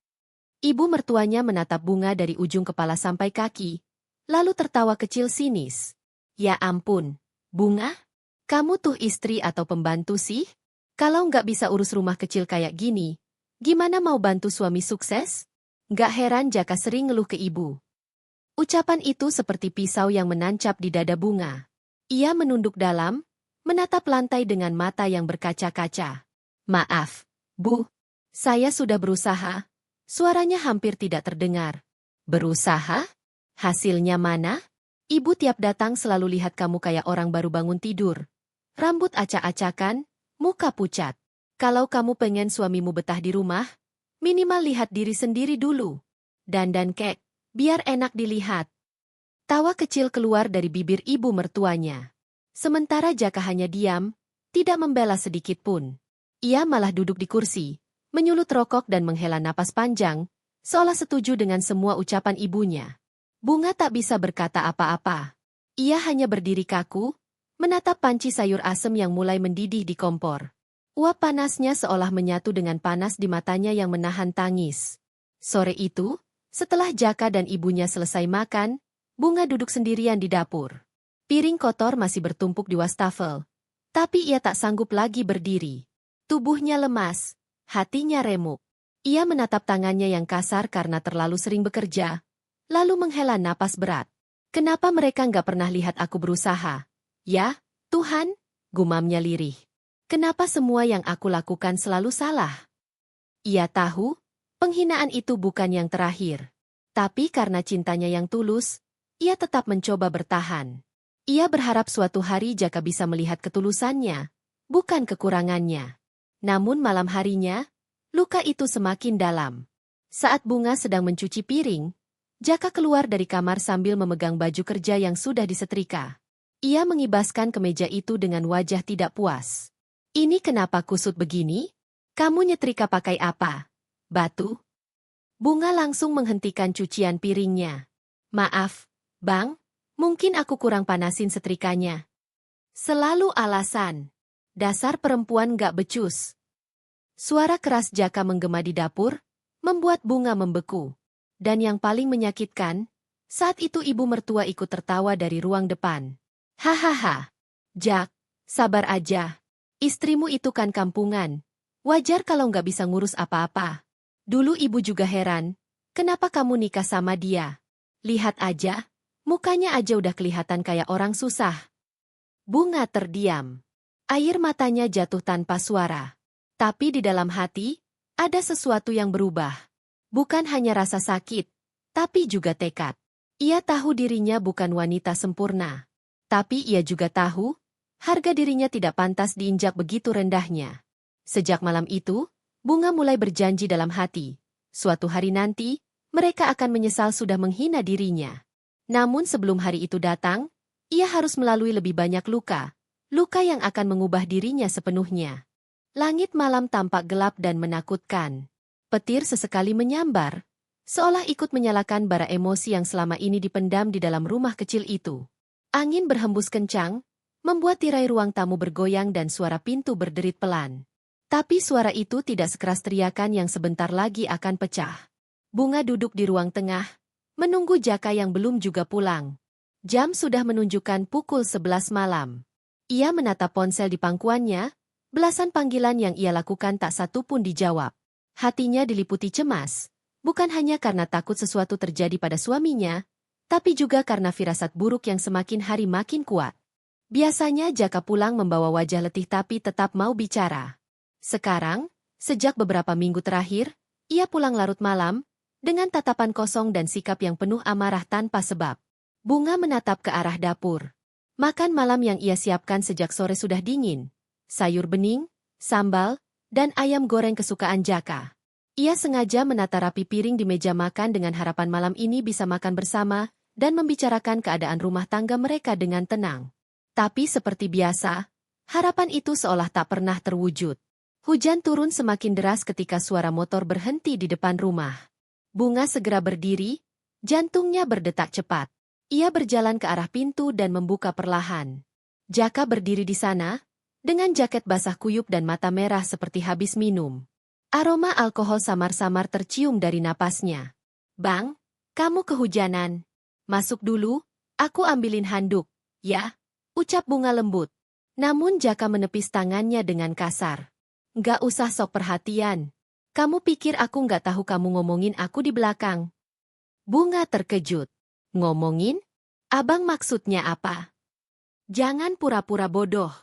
A: Ibu mertuanya menatap Bunga dari ujung kepala sampai kaki, lalu tertawa kecil sinis. Ya ampun, Bunga? Kamu tuh istri atau pembantu sih? Kalau nggak bisa urus rumah kecil kayak gini, gimana mau bantu suami sukses? Nggak heran Jaka sering ngeluh ke ibu. Ucapan itu seperti pisau yang menancap di dada Bunga. Ia menunduk dalam, menatap lantai dengan mata yang berkaca-kaca. Maaf, Bu. Saya sudah berusaha. Suaranya hampir tidak terdengar. Berusaha? Hasilnya mana? Ibu tiap datang selalu lihat kamu kayak orang baru bangun tidur. Rambut acak-acakan, muka pucat. Kalau kamu pengen suamimu betah di rumah, minimal lihat diri sendiri dulu. Dandan kek, biar enak dilihat. Tawa kecil keluar dari bibir ibu mertuanya. Sementara Jaka hanya diam, tidak membela sedikit pun. Ia malah duduk di kursi, menyulut rokok dan menghela napas panjang, seolah setuju dengan semua ucapan ibunya. Bunga tak bisa berkata apa-apa. Ia hanya berdiri kaku, menatap panci sayur asem yang mulai mendidih di kompor. Uap panasnya seolah menyatu dengan panas di matanya yang menahan tangis. Sore itu, setelah Jaka dan ibunya selesai makan, Bunga duduk sendirian di dapur. Piring kotor masih bertumpuk di wastafel, tapi ia tak sanggup lagi berdiri. Tubuhnya lemas, hatinya remuk. Ia menatap tangannya yang kasar karena terlalu sering bekerja, lalu menghela napas berat. Kenapa mereka nggak pernah lihat aku berusaha? Ya, Tuhan, gumamnya lirih. Kenapa semua yang aku lakukan selalu salah? Ia tahu, penghinaan itu bukan yang terakhir. Tapi karena cintanya yang tulus, ia tetap mencoba bertahan. Ia berharap suatu hari Jaka bisa melihat ketulusannya, bukan kekurangannya. Namun malam harinya, luka itu semakin dalam. Saat Bunga sedang mencuci piring, Jaka keluar dari kamar sambil memegang baju kerja yang sudah disetrika. Ia mengibaskan kemeja itu dengan wajah tidak puas. Ini kenapa kusut begini? Kamu nyetrika pakai apa? Batu? Bunga langsung menghentikan cucian piringnya. Maaf, Bang, mungkin aku kurang panasin setrikanya. Selalu alasan. Dasar perempuan gak becus. Suara keras Jaka menggema di dapur, membuat Bunga membeku. Dan yang paling menyakitkan, saat itu ibu mertua ikut tertawa dari ruang depan. Hahaha. Jak, sabar aja. Istrimu itu kan kampungan. Wajar kalau nggak bisa ngurus apa-apa. Dulu ibu juga heran, kenapa kamu nikah sama dia? Lihat aja, mukanya aja udah kelihatan kayak orang susah. Bunga terdiam. Air matanya jatuh tanpa suara. Tapi di dalam hati, ada sesuatu yang berubah. Bukan hanya rasa sakit, tapi juga tekad. Ia tahu dirinya bukan wanita sempurna. Tapi ia juga tahu, harga dirinya tidak pantas diinjak begitu rendahnya. Sejak malam itu, Bunga mulai berjanji dalam hati. Suatu hari nanti, mereka akan menyesal sudah menghina dirinya. Namun sebelum hari itu datang, ia harus melalui lebih banyak luka. Luka yang akan mengubah dirinya sepenuhnya. Langit malam tampak gelap dan menakutkan. Petir sesekali menyambar, seolah ikut menyalakan bara emosi yang selama ini dipendam di dalam rumah kecil itu. Angin berhembus kencang, membuat tirai ruang tamu bergoyang dan suara pintu berderit pelan. Tapi suara itu tidak sekeras teriakan yang sebentar lagi akan pecah. Bunga duduk di ruang tengah, menunggu Jaka yang belum juga pulang. Jam sudah menunjukkan pukul 11 malam. Ia menatap ponsel di pangkuannya, belasan panggilan yang ia lakukan tak satu pun dijawab. Hatinya diliputi cemas, bukan hanya karena takut sesuatu terjadi pada suaminya, tapi juga karena firasat buruk yang semakin hari makin kuat. Biasanya Jaka pulang membawa wajah letih tapi tetap mau bicara. Sekarang, sejak beberapa minggu terakhir, ia pulang larut malam, dengan tatapan kosong dan sikap yang penuh amarah tanpa sebab. Bunga menatap ke arah dapur. Makan malam yang ia siapkan sejak sore sudah dingin. Sayur bening, sambal, dan ayam goreng kesukaan Jaka. Ia sengaja menata rapi piring di meja makan dengan harapan malam ini bisa makan bersama dan membicarakan keadaan rumah tangga mereka dengan tenang. Tapi seperti biasa, harapan itu seolah tak pernah terwujud. Hujan turun semakin deras ketika suara motor berhenti di depan rumah. Bunga segera berdiri, jantungnya berdetak cepat. Ia berjalan ke arah pintu dan membuka perlahan. Jaka berdiri di sana, dengan jaket basah kuyup dan mata merah seperti habis minum. Aroma alkohol samar-samar tercium dari napasnya. Bang, kamu kehujanan. Masuk dulu, aku ambilin handuk, ya, ucap Bunga lembut. Namun Jaka menepis tangannya dengan kasar. Nggak usah sok perhatian. Kamu pikir aku nggak tahu kamu ngomongin aku di belakang? Bunga terkejut. Ngomongin? Abang maksudnya apa? Jangan pura-pura bodoh.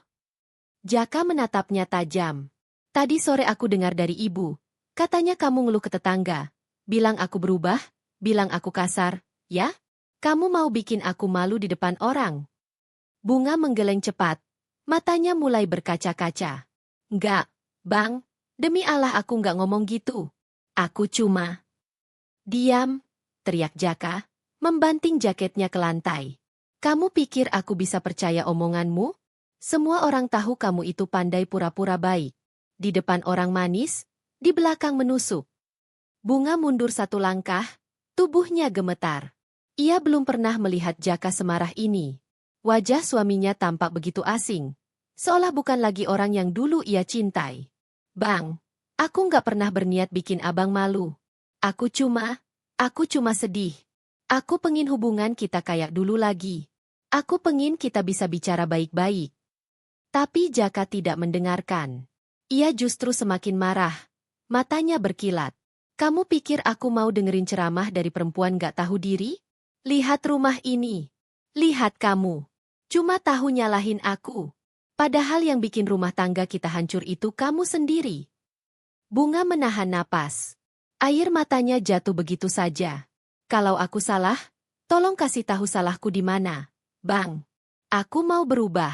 A: Jaka menatapnya tajam. Tadi sore aku dengar dari ibu. Katanya kamu ngeluh ke tetangga. Bilang aku berubah, bilang aku kasar, ya? Kamu mau bikin aku malu di depan orang. Bunga menggeleng cepat. Matanya mulai berkaca-kaca. Enggak, Bang. Demi Allah aku nggak ngomong gitu. Aku cuma... Diam, teriak Jaka, membanting jaketnya ke lantai. Kamu pikir aku bisa percaya omonganmu? Semua orang tahu kamu itu pandai pura-pura baik. Di depan orang manis, di belakang menusuk. Bunga mundur satu langkah, tubuhnya gemetar. Ia belum pernah melihat Jaka semarah ini. Wajah suaminya tampak begitu asing, seolah bukan lagi orang yang dulu ia cintai. Bang, aku nggak pernah berniat bikin abang malu. Aku cuma sedih. Aku pengin hubungan kita kayak dulu lagi. Aku pengin kita bisa bicara baik-baik. Tapi Jaka tidak mendengarkan. Ia justru semakin marah. Matanya berkilat. Kamu pikir aku mau dengerin ceramah dari perempuan gak tahu diri? Lihat rumah ini. Lihat kamu. Cuma tahu nyalahin aku. Padahal yang bikin rumah tangga kita hancur itu kamu sendiri. Bunga menahan napas. Air matanya jatuh begitu saja. Kalau aku salah, tolong kasih tahu salahku di mana. Bang, aku mau berubah.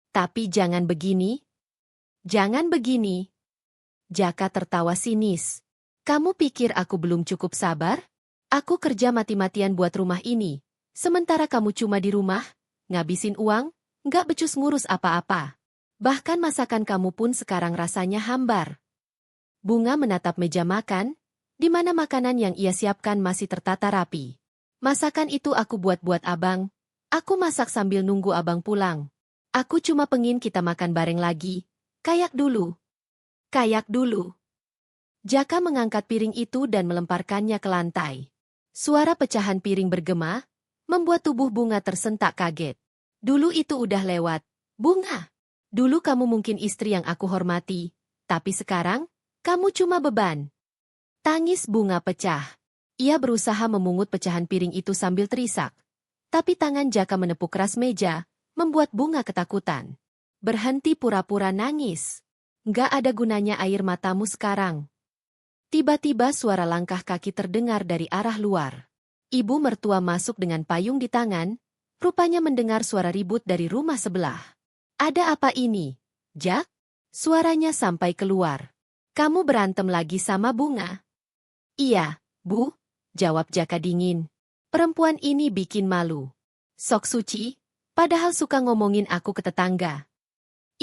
A: Tapi jangan begini. Jangan begini. Jaka tertawa sinis. Kamu pikir aku belum cukup sabar? Aku kerja mati-matian buat rumah ini. Sementara kamu cuma di rumah, ngabisin uang, nggak becus ngurus apa-apa. Bahkan masakan kamu pun sekarang rasanya hambar. Bunga menatap meja makan, di mana makanan yang ia siapkan masih tertata rapi. Masakan itu aku buat-buat abang. Aku masak sambil nunggu abang pulang. Aku cuma pengin kita makan bareng lagi. Kayak dulu. Kayak dulu. Jaka mengangkat piring itu dan melemparkannya ke lantai. Suara pecahan piring bergema, membuat tubuh Bunga tersentak kaget. Dulu itu udah lewat. Bunga. Dulu kamu mungkin istri yang aku hormati. Tapi sekarang, kamu cuma beban. Tangis Bunga pecah. Ia berusaha memungut pecahan piring itu sambil terisak. Tapi tangan Jaka menepuk keras meja, membuat Bunga ketakutan. Berhenti pura-pura nangis. Nggak ada gunanya air matamu sekarang. Tiba-tiba suara langkah kaki terdengar dari arah luar. Ibu mertua masuk dengan payung di tangan, rupanya mendengar suara ribut dari rumah sebelah. Ada apa ini, Jak? Suaranya sampai keluar. Kamu berantem lagi sama Bunga? Iya, Bu, jawab Jaka dingin. Perempuan ini bikin malu. Sok suci, padahal suka ngomongin aku ke tetangga.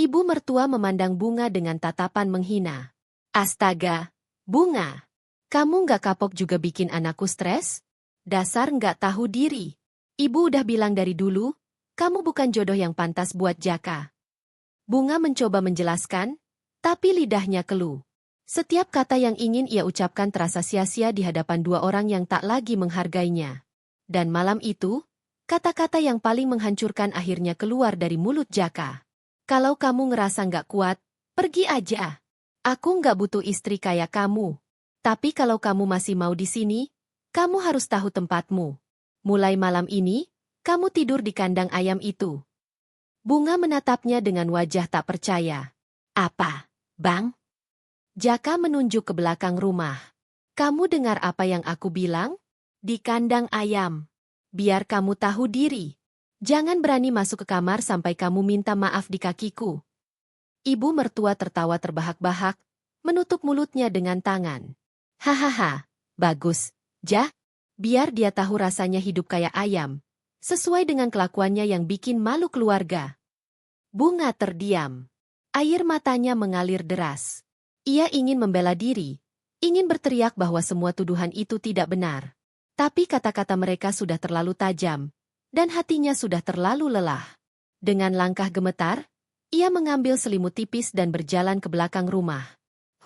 A: Ibu mertua memandang Bunga dengan tatapan menghina. Astaga, Bunga, kamu nggak kapok juga bikin anakku stres? Dasar nggak tahu diri. Ibu udah bilang dari dulu, kamu bukan jodoh yang pantas buat Jaka. Bunga mencoba menjelaskan, tapi lidahnya keluh. Setiap kata yang ingin ia ucapkan terasa sia-sia di hadapan dua orang yang tak lagi menghargainya. Dan malam itu, kata-kata yang paling menghancurkan akhirnya keluar dari mulut Jaka. Kalau kamu ngerasa nggak kuat, pergi aja. Aku nggak butuh istri kayak kamu. Tapi kalau kamu masih mau di sini, kamu harus tahu tempatmu. Mulai malam ini, kamu tidur di kandang ayam itu. Bunga menatapnya dengan wajah tak percaya. Apa, Bang? Jaka menunjuk ke belakang rumah. Kamu dengar apa yang aku bilang? Di kandang ayam. Biar kamu tahu diri. Jangan berani masuk ke kamar sampai kamu minta maaf di kakiku. Ibu mertua tertawa terbahak-bahak, menutup mulutnya dengan tangan. Hahaha, bagus, Jak. Biar dia tahu rasanya hidup kayak ayam. Sesuai dengan kelakuannya yang bikin malu keluarga. Bunga terdiam. Air matanya mengalir deras. Ia ingin membela diri, ingin berteriak bahwa semua tuduhan itu tidak benar. Tapi kata-kata mereka sudah terlalu tajam. Dan hatinya sudah terlalu lelah. Dengan langkah gemetar, ia mengambil selimut tipis dan berjalan ke belakang rumah.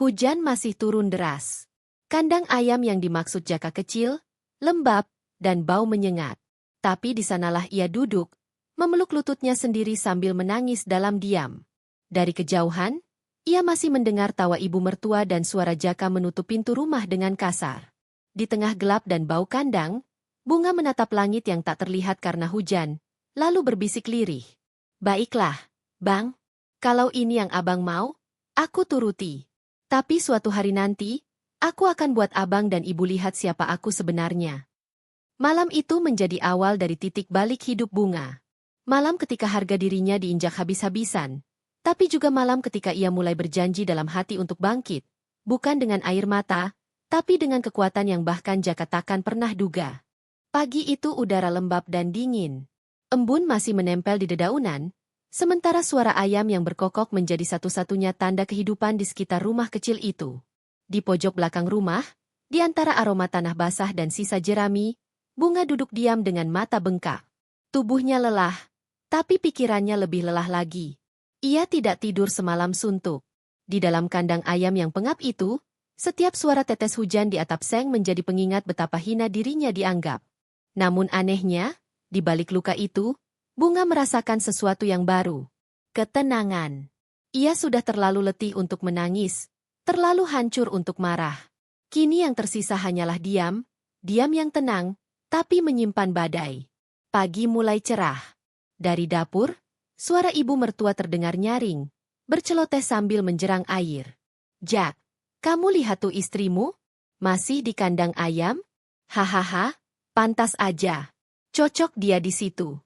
A: Hujan masih turun deras. Kandang ayam yang dimaksud Jaka kecil, lembab, dan bau menyengat. Tapi di sanalah ia duduk, memeluk lututnya sendiri sambil menangis dalam diam. Dari kejauhan, ia masih mendengar tawa ibu mertua dan suara Jaka menutup pintu rumah dengan kasar. Di tengah gelap dan bau kandang, Bunga menatap langit yang tak terlihat karena hujan, lalu berbisik lirih. Baiklah, Bang. Kalau ini yang abang mau, aku turuti. Tapi suatu hari nanti, aku akan buat abang dan ibu lihat siapa aku sebenarnya. Malam itu menjadi awal dari titik balik hidup Bunga. Malam ketika harga dirinya diinjak habis-habisan. Tapi juga malam ketika ia mulai berjanji dalam hati untuk bangkit. Bukan dengan air mata, tapi dengan kekuatan yang bahkan Jaka takkan pernah duga. Pagi itu udara lembab dan dingin. Embun masih menempel di dedaunan, sementara suara ayam yang berkokok menjadi satu-satunya tanda kehidupan di sekitar rumah kecil itu. Di pojok belakang rumah, di antara aroma tanah basah dan sisa jerami, Bunga duduk diam dengan mata bengkak. Tubuhnya lelah, tapi pikirannya lebih lelah lagi. Ia tidak tidur semalam suntuk. Di dalam kandang ayam yang pengap itu, setiap suara tetes hujan di atap seng menjadi pengingat betapa hina dirinya dianggap. Namun anehnya, di balik luka itu, Bunga merasakan sesuatu yang baru. Ketenangan. Ia sudah terlalu letih untuk menangis, terlalu hancur untuk marah. Kini yang tersisa hanyalah diam yang tenang, tapi menyimpan badai. Pagi mulai cerah. Dari dapur, suara ibu mertua terdengar nyaring, berceloteh sambil menjerang air. "Jak, kamu lihat tuh istrimu? Masih di kandang ayam? Hahaha, pantas aja. Cocok dia di situ."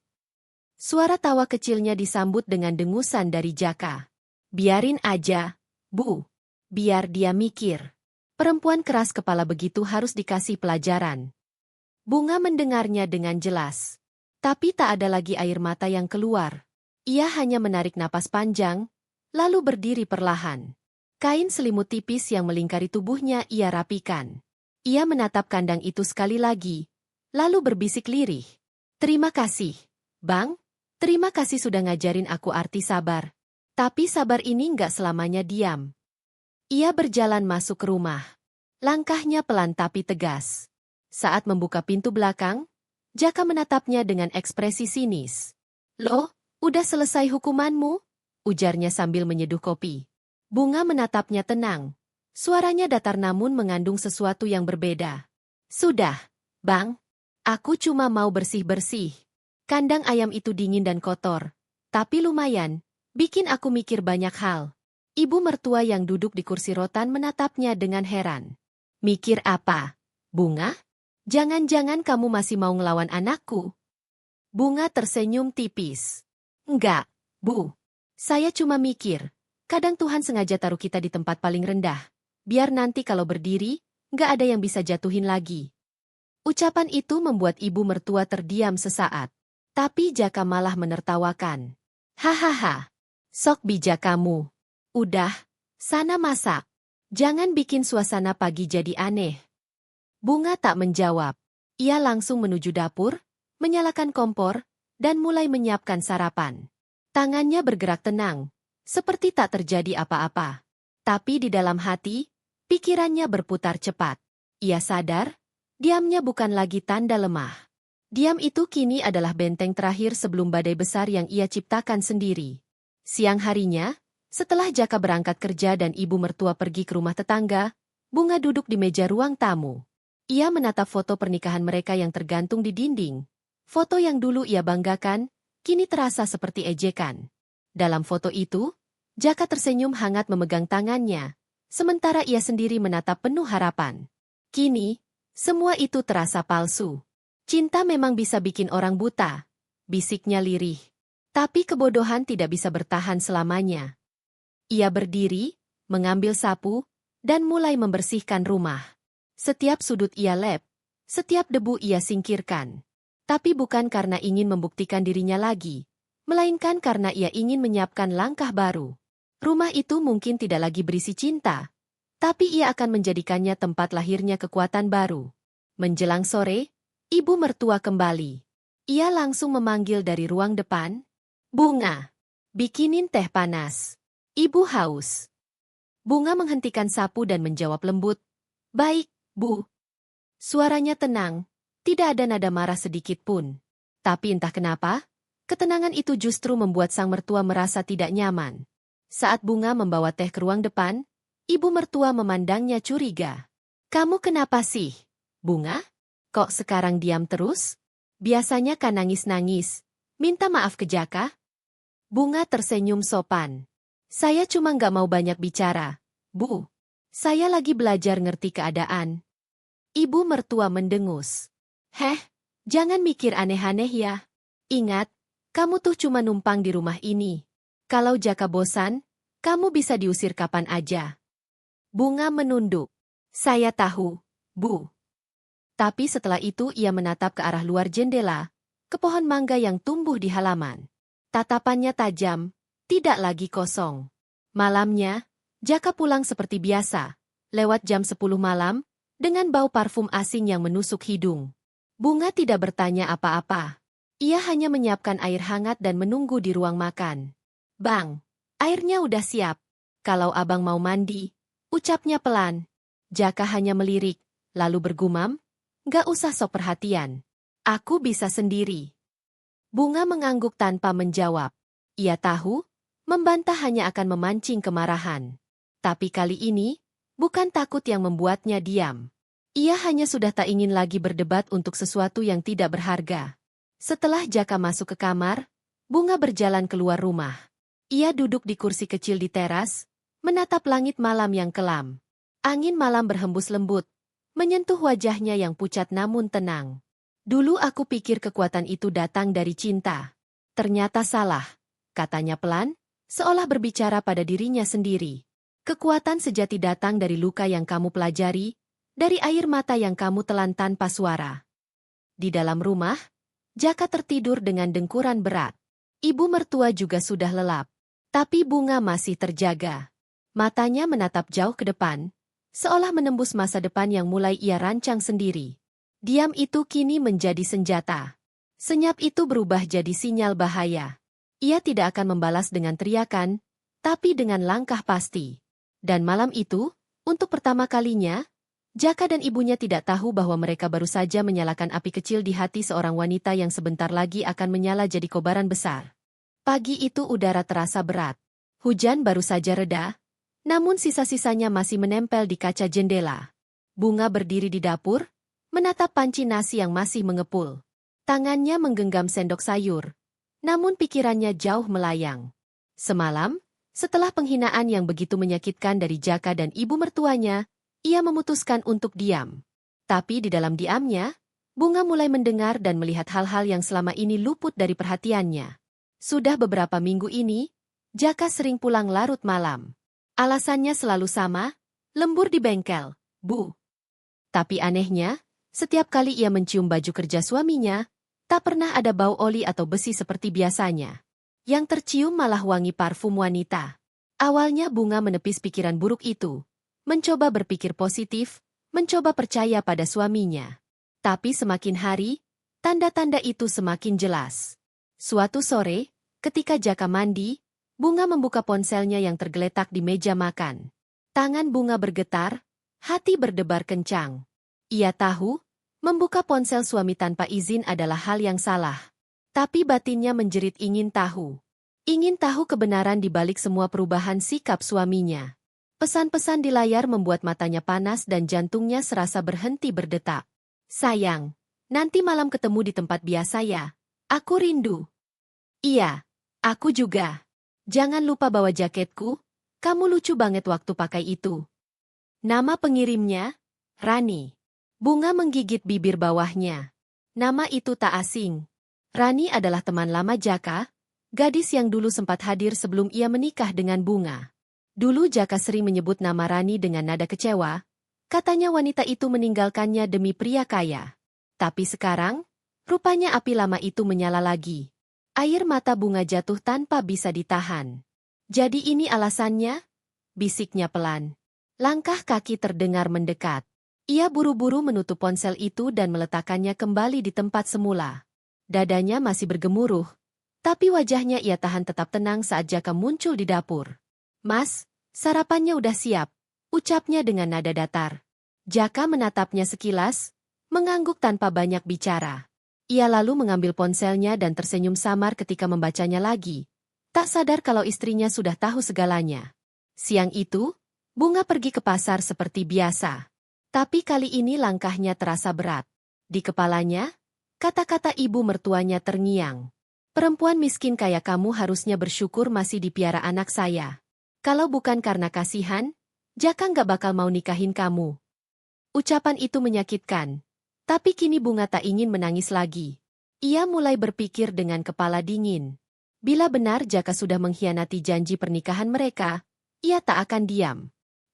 A: Suara tawa kecilnya disambut dengan dengusan dari Jaka. "Biarin aja, Bu. Biar dia mikir. Perempuan keras kepala begitu harus dikasih pelajaran." Bunga mendengarnya dengan jelas. Tapi tak ada lagi air mata yang keluar. Ia hanya menarik napas panjang, lalu berdiri perlahan. Kain selimut tipis yang melingkari tubuhnya ia rapikan. Ia menatap kandang itu sekali lagi, lalu berbisik lirih. "Terima kasih, Bang. Terima kasih sudah ngajarin aku arti sabar. Tapi sabar ini nggak selamanya diam." Ia berjalan masuk ke rumah. Langkahnya pelan tapi tegas. Saat membuka pintu belakang, Jaka menatapnya dengan ekspresi sinis. "Loh? Udah selesai hukumanmu?" ujarnya sambil menyeduh kopi. Bunga menatapnya tenang. Suaranya datar namun mengandung sesuatu yang berbeda. "Sudah, Bang. Aku cuma mau bersih-bersih. Kandang ayam itu dingin dan kotor. Tapi lumayan, bikin aku mikir banyak hal." Ibu mertua yang duduk di kursi rotan menatapnya dengan heran. "Mikir apa, Bunga? Jangan-jangan kamu masih mau ngelawan anakku?" Bunga tersenyum tipis. "Enggak, Bu. Saya cuma mikir, kadang Tuhan sengaja taruh kita di tempat paling rendah. Biar nanti kalau berdiri, nggak ada yang bisa jatuhin lagi." Ucapan itu membuat ibu mertua terdiam sesaat. Tapi Jaka malah menertawakan. "Hahaha. Sok bijak kamu. Udah, sana masak. Jangan bikin suasana pagi jadi aneh." Bunga tak menjawab. Ia langsung menuju dapur, menyalakan kompor, dan mulai menyiapkan sarapan. Tangannya bergerak tenang, seperti tak terjadi apa-apa. Tapi di dalam hati, pikirannya berputar cepat. Ia sadar, diamnya bukan lagi tanda lemah. Diam itu kini adalah benteng terakhir sebelum badai besar yang ia ciptakan sendiri. Siang harinya, setelah Jaka berangkat kerja dan ibu mertua pergi ke rumah tetangga, Bunga duduk di meja ruang tamu. Ia menatap foto pernikahan mereka yang tergantung di dinding. Foto yang dulu ia banggakan, kini terasa seperti ejekan. Dalam foto itu, Jaka tersenyum hangat memegang tangannya, sementara ia sendiri menatap penuh harapan. Kini, semua itu terasa palsu. "Cinta memang bisa bikin orang buta," bisiknya lirih. Tapi kebodohan tidak bisa bertahan selamanya. Ia berdiri, mengambil sapu, dan mulai membersihkan rumah. Setiap sudut ia lap, setiap debu ia singkirkan. Tapi bukan karena ingin membuktikan dirinya lagi, melainkan karena ia ingin menyiapkan langkah baru. Rumah itu mungkin tidak lagi berisi cinta, tapi ia akan menjadikannya tempat lahirnya kekuatan baru. Menjelang sore, ibu mertua kembali. Ia langsung memanggil dari ruang depan, "Bunga, bikinin teh panas. Ibu haus." Bunga menghentikan sapu dan menjawab lembut, "Baik, Bu." Suaranya tenang. Tidak ada nada marah sedikit pun. Tapi entah kenapa, ketenangan itu justru membuat sang mertua merasa tidak nyaman. Saat Bunga membawa teh ke ruang depan, ibu mertua memandangnya curiga. "Kamu kenapa sih, Bunga? Kok sekarang diam terus? Biasanya kan nangis-nangis. Minta maaf ke Jaka?" Bunga tersenyum sopan. "Saya cuma nggak mau banyak bicara, Bu. Saya lagi belajar ngerti keadaan. Ibu mertua mendengus. Heh, jangan mikir aneh-aneh ya. Ingat, kamu tuh cuma numpang di rumah ini. Kalau Jaka bosan, kamu bisa diusir kapan aja. Bunga menunduk. Saya tahu, Bu. Tapi setelah itu ia menatap ke arah luar jendela, ke pohon mangga yang tumbuh di halaman. Tatapannya tajam, tidak lagi kosong. Malamnya, Jaka pulang seperti biasa, lewat jam 10 malam, dengan bau parfum asing yang menusuk hidung. Bunga tidak bertanya apa-apa. Ia hanya menyiapkan air hangat dan menunggu di ruang makan. Bang, airnya udah siap. Kalau abang mau mandi, ucapnya pelan. Jaka hanya melirik, lalu bergumam, gak usah sok perhatian. Aku bisa sendiri. Bunga mengangguk tanpa menjawab. Ia tahu, membantah hanya akan memancing kemarahan. Tapi kali ini, bukan takut yang membuatnya diam. Ia hanya sudah tak ingin lagi berdebat untuk sesuatu yang tidak berharga. Setelah Jaka masuk ke kamar, Bunga berjalan keluar rumah. Ia duduk di kursi kecil di teras, menatap langit malam yang kelam. Angin malam berhembus lembut, menyentuh wajahnya yang pucat namun tenang. Dulu aku pikir kekuatan itu datang dari cinta. Ternyata salah, katanya pelan, seolah berbicara pada dirinya sendiri. Kekuatan sejati datang dari luka yang kamu pelajari, dari air mata yang kamu telan tanpa suara. Di dalam rumah, Jaka tertidur dengan dengkuran berat. Ibu mertua juga sudah lelap. Tapi Bunga masih terjaga. Matanya menatap jauh ke depan, seolah menembus masa depan yang mulai ia rancang sendiri. Diam itu kini menjadi senjata. Senyap itu berubah jadi sinyal bahaya. Ia tidak akan membalas dengan teriakan, tapi dengan langkah pasti. Dan malam itu, untuk pertama kalinya, Jaka dan ibunya tidak tahu bahwa mereka baru saja menyalakan api kecil di hati seorang wanita yang sebentar lagi akan menyala jadi kobaran besar. Pagi itu udara terasa berat. Hujan baru saja reda, namun sisa-sisanya masih menempel di kaca jendela. Bunga berdiri di dapur, menatap panci nasi yang masih mengepul. Tangannya menggenggam sendok sayur, namun pikirannya jauh melayang. Semalam, setelah penghinaan yang begitu menyakitkan dari Jaka dan ibu mertuanya, ia memutuskan untuk diam. Tapi di dalam diamnya, Bunga mulai mendengar dan melihat hal-hal yang selama ini luput dari perhatiannya. Sudah beberapa minggu ini, Jaka sering pulang larut malam. Alasannya selalu sama, lembur di bengkel, Bu. Tapi anehnya, setiap kali ia mencium baju kerja suaminya, tak pernah ada bau oli atau besi seperti biasanya. Yang tercium malah wangi parfum wanita. Awalnya Bunga menepis pikiran buruk itu, mencoba berpikir positif, mencoba percaya pada suaminya. Tapi semakin hari, tanda-tanda itu semakin jelas. Suatu sore, ketika Jaka mandi, Bunga membuka ponselnya yang tergeletak di meja makan. Tangan Bunga bergetar, hati berdebar kencang. Ia tahu, membuka ponsel suami tanpa izin adalah hal yang salah. Tapi batinnya menjerit ingin tahu. Ingin tahu kebenaran di balik semua perubahan sikap suaminya. Pesan-pesan di layar membuat matanya panas dan jantungnya serasa berhenti berdetak. Sayang, nanti malam ketemu di tempat biasa ya. Aku rindu. Iya, aku juga. Jangan lupa bawa jaketku, kamu lucu banget waktu pakai itu. Nama pengirimnya, Rani. Bunga menggigit bibir bawahnya. Nama itu tak asing. Rani adalah teman lama Jaka, gadis yang dulu sempat hadir sebelum ia menikah dengan Bunga. Dulu Jaka sering menyebut nama Rani dengan nada kecewa, katanya wanita itu meninggalkannya demi pria kaya. Tapi sekarang, rupanya api lama itu menyala lagi. Air mata Bunga jatuh tanpa bisa ditahan. Jadi ini alasannya? Bisiknya pelan. Langkah kaki terdengar mendekat. Ia buru-buru menutup ponsel itu dan meletakkannya kembali di tempat semula. Dadanya masih bergemuruh, tapi wajahnya ia tahan tetap tenang saat Jaka muncul di dapur. Mas, sarapannya udah siap, ucapnya dengan nada datar. Jaka menatapnya sekilas, mengangguk tanpa banyak bicara. Ia lalu mengambil ponselnya dan tersenyum samar ketika membacanya lagi. Tak sadar kalau istrinya sudah tahu segalanya. Siang itu, Bunga pergi ke pasar seperti biasa. Tapi kali ini langkahnya terasa berat. Di kepalanya, kata-kata ibu mertuanya terngiang. Perempuan miskin kayak kamu harusnya bersyukur masih dipiara anak saya. Kalau bukan karena kasihan, Jaka nggak bakal mau nikahin kamu. Ucapan itu menyakitkan. Tapi kini Bunga tak ingin menangis lagi. Ia mulai berpikir dengan kepala dingin. Bila benar Jaka sudah mengkhianati janji pernikahan mereka, ia tak akan diam.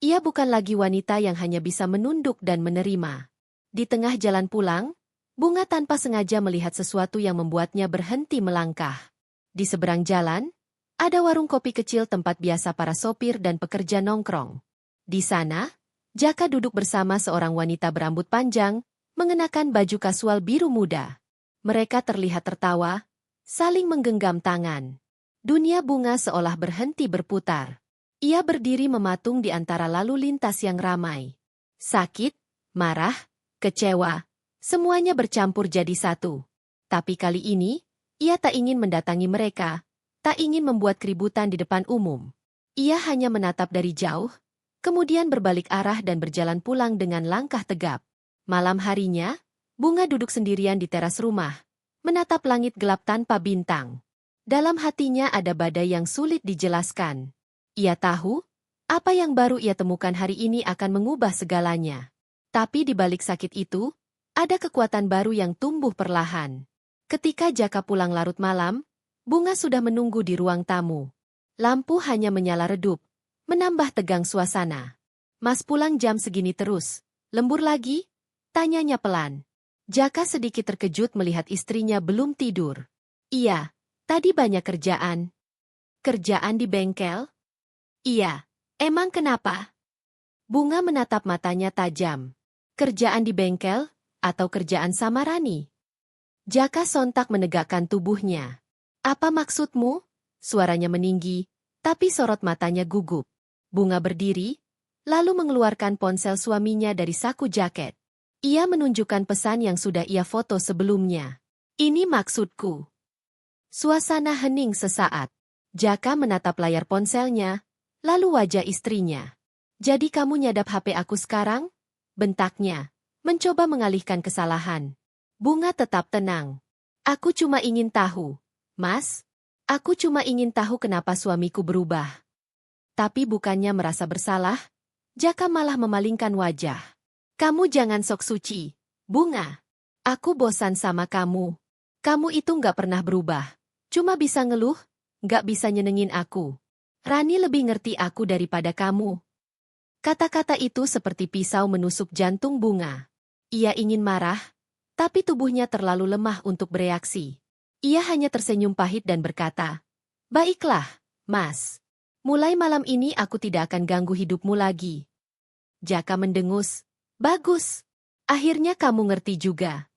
A: Ia bukan lagi wanita yang hanya bisa menunduk dan menerima. Di tengah jalan pulang, Bunga tanpa sengaja melihat sesuatu yang membuatnya berhenti melangkah. Di seberang jalan, ada warung kopi kecil tempat biasa para sopir dan pekerja nongkrong. Di sana, Jaka duduk bersama seorang wanita berambut panjang, mengenakan baju kasual biru muda. Mereka terlihat tertawa, saling menggenggam tangan. Dunia Bunga seolah berhenti berputar. Ia berdiri mematung di antara lalu lintas yang ramai. Sakit, marah, kecewa, semuanya bercampur jadi satu. Tapi kali ini, ia tak ingin mendatangi mereka, tak ingin membuat keributan di depan umum. Ia hanya menatap dari jauh, kemudian berbalik arah dan berjalan pulang dengan langkah tegap. Malam harinya, Bunga duduk sendirian di teras rumah, menatap langit gelap tanpa bintang. Dalam hatinya ada badai yang sulit dijelaskan. Ia tahu, apa yang baru ia temukan hari ini akan mengubah segalanya. Tapi di balik sakit itu, ada kekuatan baru yang tumbuh perlahan. Ketika Jaka pulang larut malam, Bunga sudah menunggu di ruang tamu. Lampu hanya menyala redup, menambah tegang suasana. Mas pulang jam segini terus, lembur lagi? Tanyanya pelan. Jaka sedikit terkejut melihat istrinya belum tidur. Iya, tadi banyak kerjaan. Kerjaan di bengkel? Iya, emang kenapa? Bunga menatap matanya tajam. Kerjaan di bengkel, atau kerjaan sama Rani? Jaka sontak menegakkan tubuhnya. Apa maksudmu? Suaranya meninggi, tapi sorot matanya gugup. Bunga berdiri, lalu mengeluarkan ponsel suaminya dari saku jaket. Ia menunjukkan pesan yang sudah ia foto sebelumnya. Ini maksudku. Suasana hening sesaat. Jaka menatap layar ponselnya, lalu wajah istrinya. Jadi kamu nyadap HP aku sekarang? Bentaknya, mencoba mengalihkan kesalahan. Bunga tetap tenang. Aku cuma ingin tahu, Mas. Aku cuma ingin tahu kenapa suamiku berubah. Tapi bukannya merasa bersalah, Jaka malah memalingkan wajah. Kamu jangan sok suci, Bunga. Aku bosan sama kamu. Kamu itu nggak pernah berubah. Cuma bisa ngeluh, nggak bisa nyenengin aku. Rani lebih ngerti aku daripada kamu. Kata-kata itu seperti pisau menusuk jantung Bunga. Ia ingin marah, tapi tubuhnya terlalu lemah untuk bereaksi. Ia hanya tersenyum pahit dan berkata, "Baiklah, Mas. Mulai malam ini aku tidak akan ganggu hidupmu lagi." Jaka mendengus. "Bagus. Akhirnya kamu ngerti juga."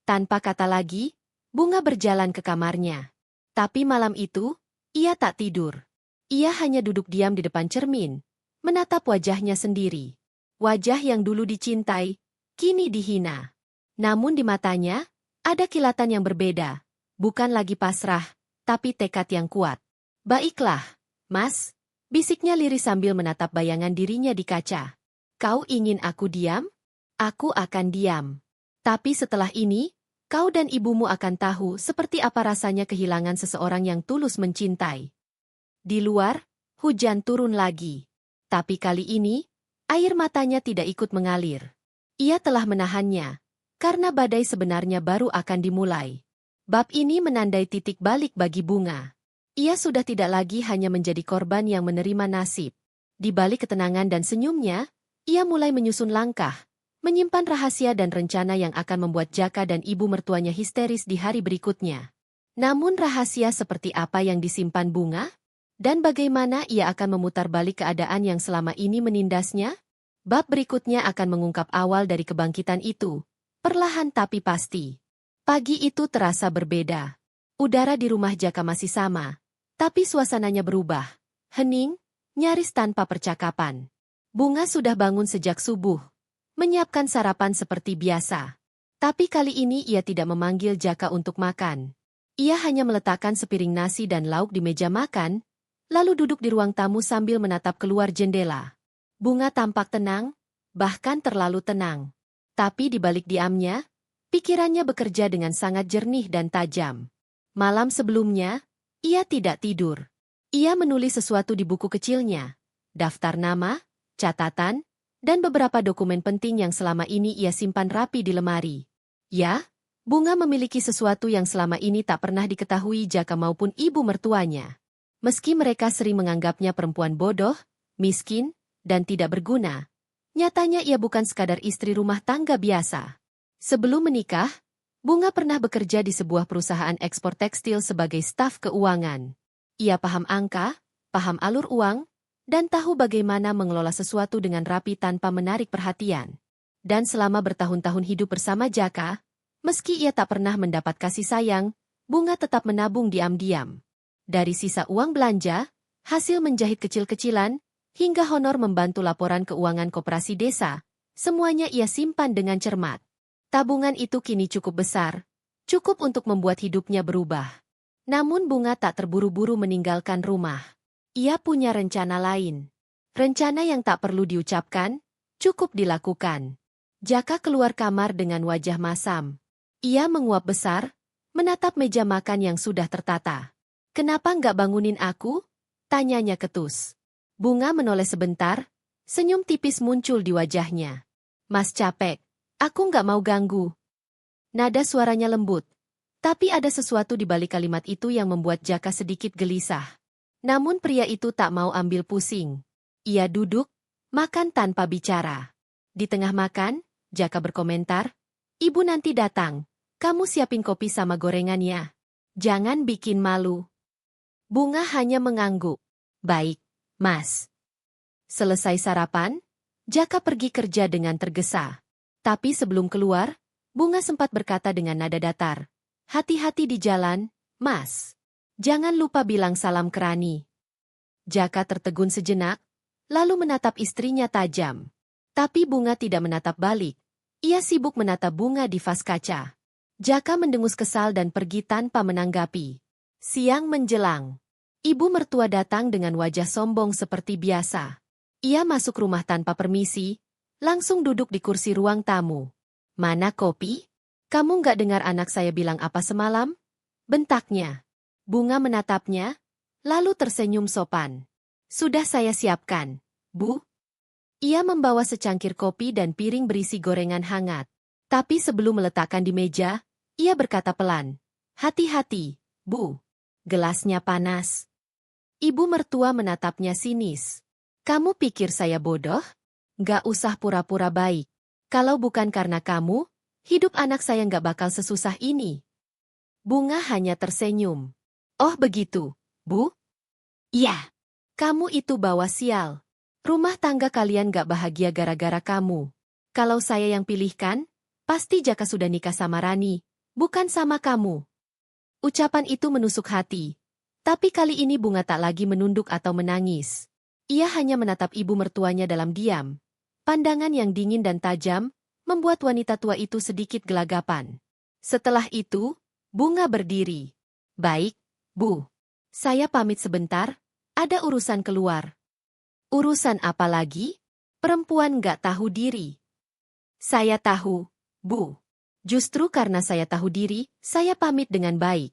A: Tanpa kata lagi, Bunga berjalan ke kamarnya. Tapi malam itu, ia tak tidur. Ia hanya duduk diam di depan cermin, menatap wajahnya sendiri. Wajah yang dulu dicintai, kini dihina. Namun di matanya, ada kilatan yang berbeda. Bukan lagi pasrah, tapi tekad yang kuat. "Baiklah, Mas," bisiknya lirih sambil menatap bayangan dirinya di kaca. "Kau ingin aku diam? Aku akan diam. Tapi setelah ini, kau dan ibumu akan tahu seperti apa rasanya kehilangan seseorang yang tulus mencintai." Di luar, hujan turun lagi. Tapi kali ini, air matanya tidak ikut mengalir. Ia telah menahannya, karena badai sebenarnya baru akan dimulai. Bab ini menandai titik balik bagi Bunga. Ia sudah tidak lagi hanya menjadi korban yang menerima nasib. Di balik ketenangan dan senyumnya, ia mulai menyusun langkah, menyimpan rahasia dan rencana yang akan membuat Jaka dan ibu mertuanya histeris di hari berikutnya. Namun rahasia seperti apa yang disimpan Bunga? Dan bagaimana ia akan memutar balik keadaan yang selama ini menindasnya? Bab berikutnya akan mengungkap awal dari kebangkitan itu, perlahan tapi pasti. Pagi itu terasa berbeda. Udara di rumah Jaka masih sama, tapi suasananya berubah. Hening, nyaris tanpa percakapan. Bunga sudah bangun sejak subuh, menyiapkan sarapan seperti biasa. Tapi kali ini ia tidak memanggil Jaka untuk makan. Ia hanya meletakkan sepiring nasi dan lauk di meja makan, lalu duduk di ruang tamu sambil menatap keluar jendela. Bunga tampak tenang, bahkan terlalu tenang. Tapi di balik diamnya, pikirannya bekerja dengan sangat jernih dan tajam. Malam sebelumnya, ia tidak tidur. Ia menulis sesuatu di buku kecilnya. Daftar nama, catatan, dan beberapa dokumen penting yang selama ini ia simpan rapi di lemari. Ya, Bunga memiliki sesuatu yang selama ini tak pernah diketahui Jaka maupun ibu mertuanya. Meski mereka sering menganggapnya perempuan bodoh, miskin, dan tidak berguna, nyatanya ia bukan sekadar istri rumah tangga biasa. Sebelum menikah, Bunga pernah bekerja di sebuah perusahaan ekspor tekstil sebagai staf keuangan. Ia paham angka, paham alur uang, dan tahu bagaimana mengelola sesuatu dengan rapi tanpa menarik perhatian. Dan selama bertahun-tahun hidup bersama Jaka, meski ia tak pernah mendapat kasih sayang, Bunga tetap menabung diam-diam. Dari sisa uang belanja, hasil menjahit kecil-kecilan, hingga honor membantu laporan keuangan koperasi desa, semuanya ia simpan dengan cermat. Tabungan itu kini cukup besar, cukup untuk membuat hidupnya berubah. Namun Bunga tak terburu-buru meninggalkan rumah. Ia punya rencana lain. Rencana yang tak perlu diucapkan, cukup dilakukan. Jaka keluar kamar dengan wajah masam. Ia menguap besar, menatap meja makan yang sudah tertata. "Kenapa nggak bangunin aku?" tanyanya ketus. Bunga menoleh sebentar, senyum tipis muncul di wajahnya. "Mas capek, aku nggak mau ganggu." Nada suaranya lembut, tapi ada sesuatu di balik kalimat itu yang membuat Jaka sedikit gelisah. Namun pria itu tak mau ambil pusing. Ia duduk, makan tanpa bicara. Di tengah makan, Jaka berkomentar, "Ibu nanti datang, kamu siapin kopi sama gorengannya. Jangan bikin malu." Bunga hanya mengangguk. "Baik, Mas." Selesai sarapan, Jaka pergi kerja dengan tergesa. Tapi sebelum keluar, Bunga sempat berkata dengan nada datar, "Hati-hati di jalan, Mas. Jangan lupa bilang salam ke Rani." Jaka tertegun sejenak, lalu menatap istrinya tajam. Tapi Bunga tidak menatap balik. Ia sibuk menatap Bunga di vas kaca. Jaka mendengus kesal dan pergi tanpa menanggapi. Siang menjelang. Ibu mertua datang dengan wajah sombong seperti biasa. Ia masuk rumah tanpa permisi, langsung duduk di kursi ruang tamu. "Mana kopi? Kamu nggak dengar anak saya bilang apa semalam?" bentaknya. Bunga menatapnya, lalu tersenyum sopan. "Sudah saya siapkan, Bu." Ia membawa secangkir kopi dan piring berisi gorengan hangat. Tapi sebelum meletakkan di meja, ia berkata pelan, "Hati-hati, Bu. Gelasnya panas." Ibu mertua menatapnya sinis. "Kamu pikir saya bodoh? Nggak usah pura-pura baik. Kalau bukan karena kamu, hidup anak saya nggak bakal sesusah ini." Bunga hanya tersenyum. "Oh begitu, Bu?" "Iya. Kamu itu bawa sial. Rumah tangga kalian gak bahagia gara-gara kamu. Kalau saya yang pilihkan, pasti Jaka sudah nikah sama Rani, bukan sama kamu." Ucapan itu menusuk hati. Tapi kali ini Bunga tak lagi menunduk atau menangis. Ia hanya menatap ibu mertuanya dalam diam. Pandangan yang dingin dan tajam, membuat wanita tua itu sedikit gelagapan. Setelah itu, Bunga berdiri. "Baik, Bu. Saya pamit sebentar, ada urusan keluar." "Urusan apa lagi?" "Perempuan gak tahu diri." "Saya tahu, Bu. Justru karena saya tahu diri, saya pamit dengan baik."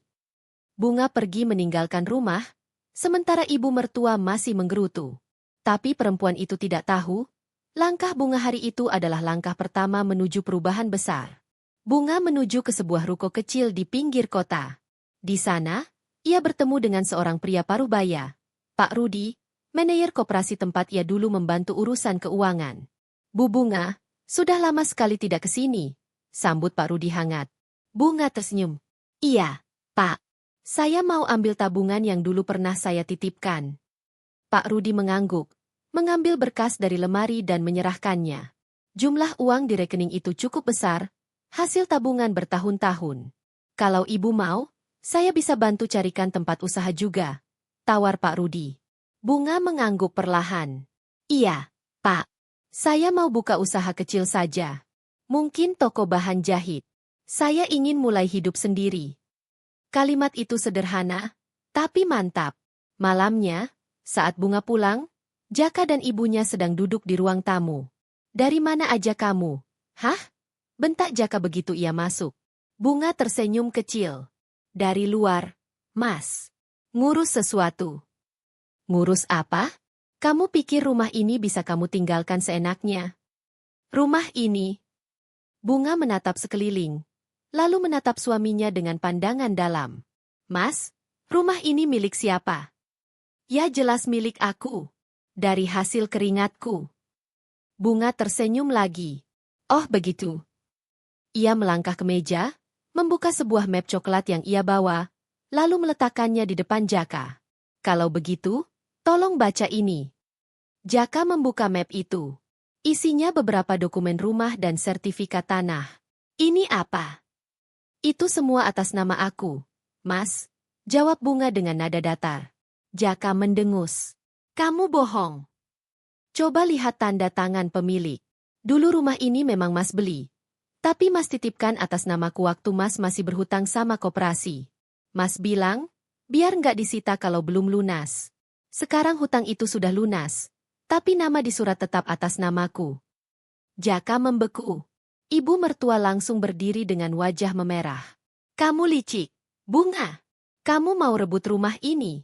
A: Bunga pergi meninggalkan rumah, sementara ibu mertua masih menggerutu. Tapi perempuan itu tidak tahu, langkah Bunga hari itu adalah langkah pertama menuju perubahan besar. Bunga menuju ke sebuah ruko kecil di pinggir kota. Di sana, ia bertemu dengan seorang pria parubaya, Pak Rudi, manajer koperasi tempat ia dulu membantu urusan keuangan. "Bu Bunga, sudah lama sekali tidak ke sini," sambut Pak Rudi hangat. Bunga tersenyum. "Iya, Pak. Saya mau ambil tabungan yang dulu pernah saya titipkan." Pak Rudi mengangguk, mengambil berkas dari lemari dan menyerahkannya. Jumlah uang di rekening itu cukup besar, hasil tabungan bertahun-tahun. "Kalau Ibu mau, saya bisa bantu carikan tempat usaha juga," tawar Pak Rudi. Bunga mengangguk perlahan. "Iya, Pak. Saya mau buka usaha kecil saja. Mungkin toko bahan jahit. Saya ingin mulai hidup sendiri." Kalimat itu sederhana, tapi mantap. Malamnya, saat Bunga pulang, Jaka dan ibunya sedang duduk di ruang tamu. "Dari mana aja kamu?" "Hah?" bentak Jaka begitu ia masuk. Bunga tersenyum kecil. "Dari luar, Mas. Ngurus sesuatu." "Ngurus apa?" Kamu pikir rumah ini bisa kamu tinggalkan seenaknya? Rumah ini? Bunga menatap sekeliling, lalu menatap suaminya dengan pandangan dalam. Mas, rumah ini milik siapa? Ya jelas milik aku. Dari hasil keringatku. Bunga tersenyum lagi. Oh begitu. Ia melangkah ke meja, membuka sebuah map coklat yang ia bawa, lalu meletakkannya di depan Jaka. Kalau begitu, tolong baca ini. Jaka membuka map itu. Isinya beberapa dokumen rumah dan sertifikat tanah. Ini apa? Itu semua atas nama aku, Mas, jawab Bunga dengan nada datar. Jaka mendengus. Kamu bohong. Coba lihat tanda tangan pemilik. Dulu rumah ini memang Mas beli. Tapi Mas titipkan atas namaku waktu Mas masih berhutang sama koperasi. Mas bilang, biar nggak disita kalau belum lunas. Sekarang hutang itu sudah lunas. Tapi nama di surat tetap atas namaku. Jaka membeku. Ibu mertua langsung berdiri dengan wajah memerah. Kamu licik, Bunga. Kamu mau rebut rumah ini?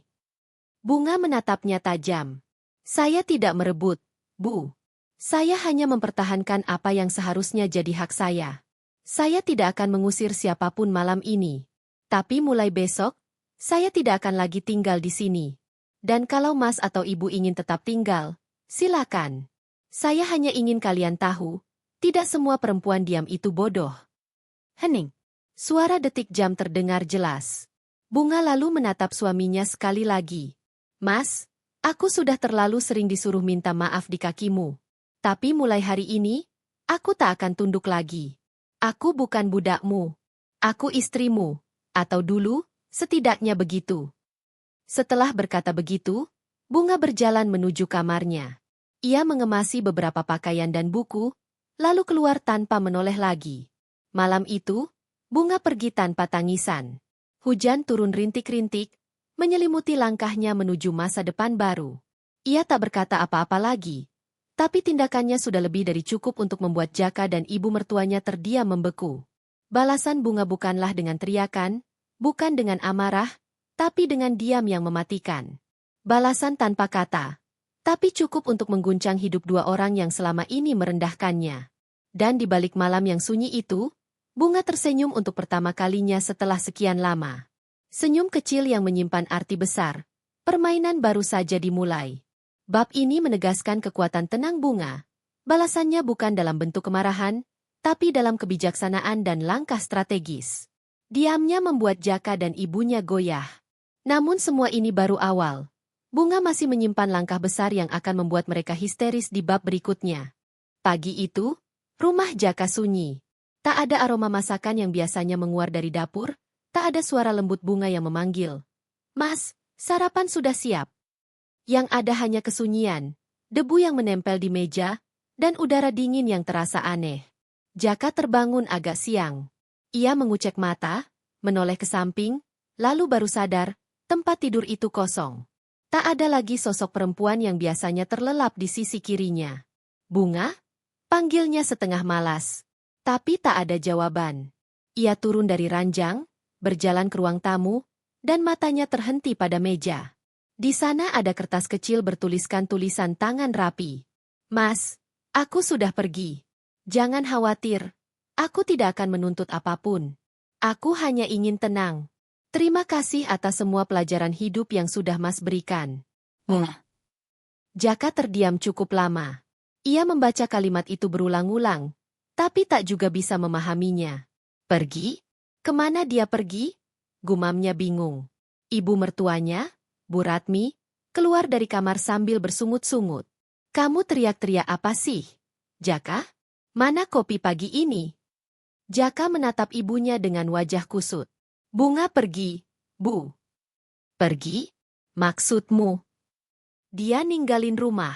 A: Bunga menatapnya tajam. Saya tidak merebut, Bu. Saya hanya mempertahankan apa yang seharusnya jadi hak saya. Saya tidak akan mengusir siapapun malam ini. Tapi mulai besok, saya tidak akan lagi tinggal di sini. Dan kalau Mas atau Ibu ingin tetap tinggal, silakan. Saya hanya ingin kalian tahu, tidak semua perempuan diam itu bodoh. Hening. Suara detik jam terdengar jelas. Bunga lalu menatap suaminya sekali lagi. Mas, aku sudah terlalu sering disuruh minta maaf di kakimu. Tapi mulai hari ini, aku tak akan tunduk lagi. Aku bukan budakmu. Aku istrimu. Atau dulu, setidaknya begitu. Setelah berkata begitu, Bunga berjalan menuju kamarnya. Ia mengemasi beberapa pakaian dan buku, lalu keluar tanpa menoleh lagi. Malam itu, Bunga pergi tanpa tangisan. Hujan turun rintik-rintik, menyelimuti langkahnya menuju masa depan baru. Ia tak berkata apa-apa lagi, tapi tindakannya sudah lebih dari cukup untuk membuat Jaka dan ibu mertuanya terdiam membeku. Balasan Bunga bukanlah dengan teriakan, bukan dengan amarah, tapi dengan diam yang mematikan. Balasan tanpa kata. Tapi cukup untuk mengguncang hidup dua orang yang selama ini merendahkannya. Dan di balik malam yang sunyi itu, Bunga tersenyum untuk pertama kalinya setelah sekian lama. Senyum kecil yang menyimpan arti besar. Permainan baru saja dimulai. Bab ini menegaskan kekuatan tenang Bunga. Balasannya bukan dalam bentuk kemarahan, tapi dalam kebijaksanaan dan langkah strategis. Diamnya membuat Jaka dan ibunya goyah. Namun semua ini baru awal. Bunga masih menyimpan langkah besar yang akan membuat mereka histeris di bab berikutnya. Pagi itu, rumah Jaka sunyi. Tak ada aroma masakan yang biasanya menguar dari dapur, tak ada suara lembut Bunga yang memanggil. Mas, sarapan sudah siap. Yang ada hanya kesunyian, debu yang menempel di meja, dan udara dingin yang terasa aneh. Jaka terbangun agak siang. Ia mengucek mata, menoleh ke samping, lalu baru sadar, tempat tidur itu kosong. Tak ada lagi sosok perempuan yang biasanya terlelap di sisi kirinya. Bunga? Panggilnya setengah malas. Tapi tak ada jawaban. Ia turun dari ranjang, berjalan ke ruang tamu, dan matanya terhenti pada meja. Di sana ada kertas kecil bertuliskan tulisan tangan rapi. Mas, aku sudah pergi. Jangan khawatir. Aku tidak akan menuntut apapun. Aku hanya ingin tenang. Terima kasih atas semua pelajaran hidup yang sudah Mas berikan. Jaka terdiam cukup lama. Ia membaca kalimat itu berulang-ulang, tapi tak juga bisa memahaminya. Pergi? Kemana dia pergi? Gumamnya bingung. Ibu mertuanya, Bu Ratmi, keluar dari kamar sambil bersungut-sungut. Kamu teriak-teriak apa sih? Jaka? Mana kopi pagi ini? Jaka menatap ibunya dengan wajah kusut. Bunga pergi, Bu. Pergi? Maksudmu? Dia ninggalin rumah.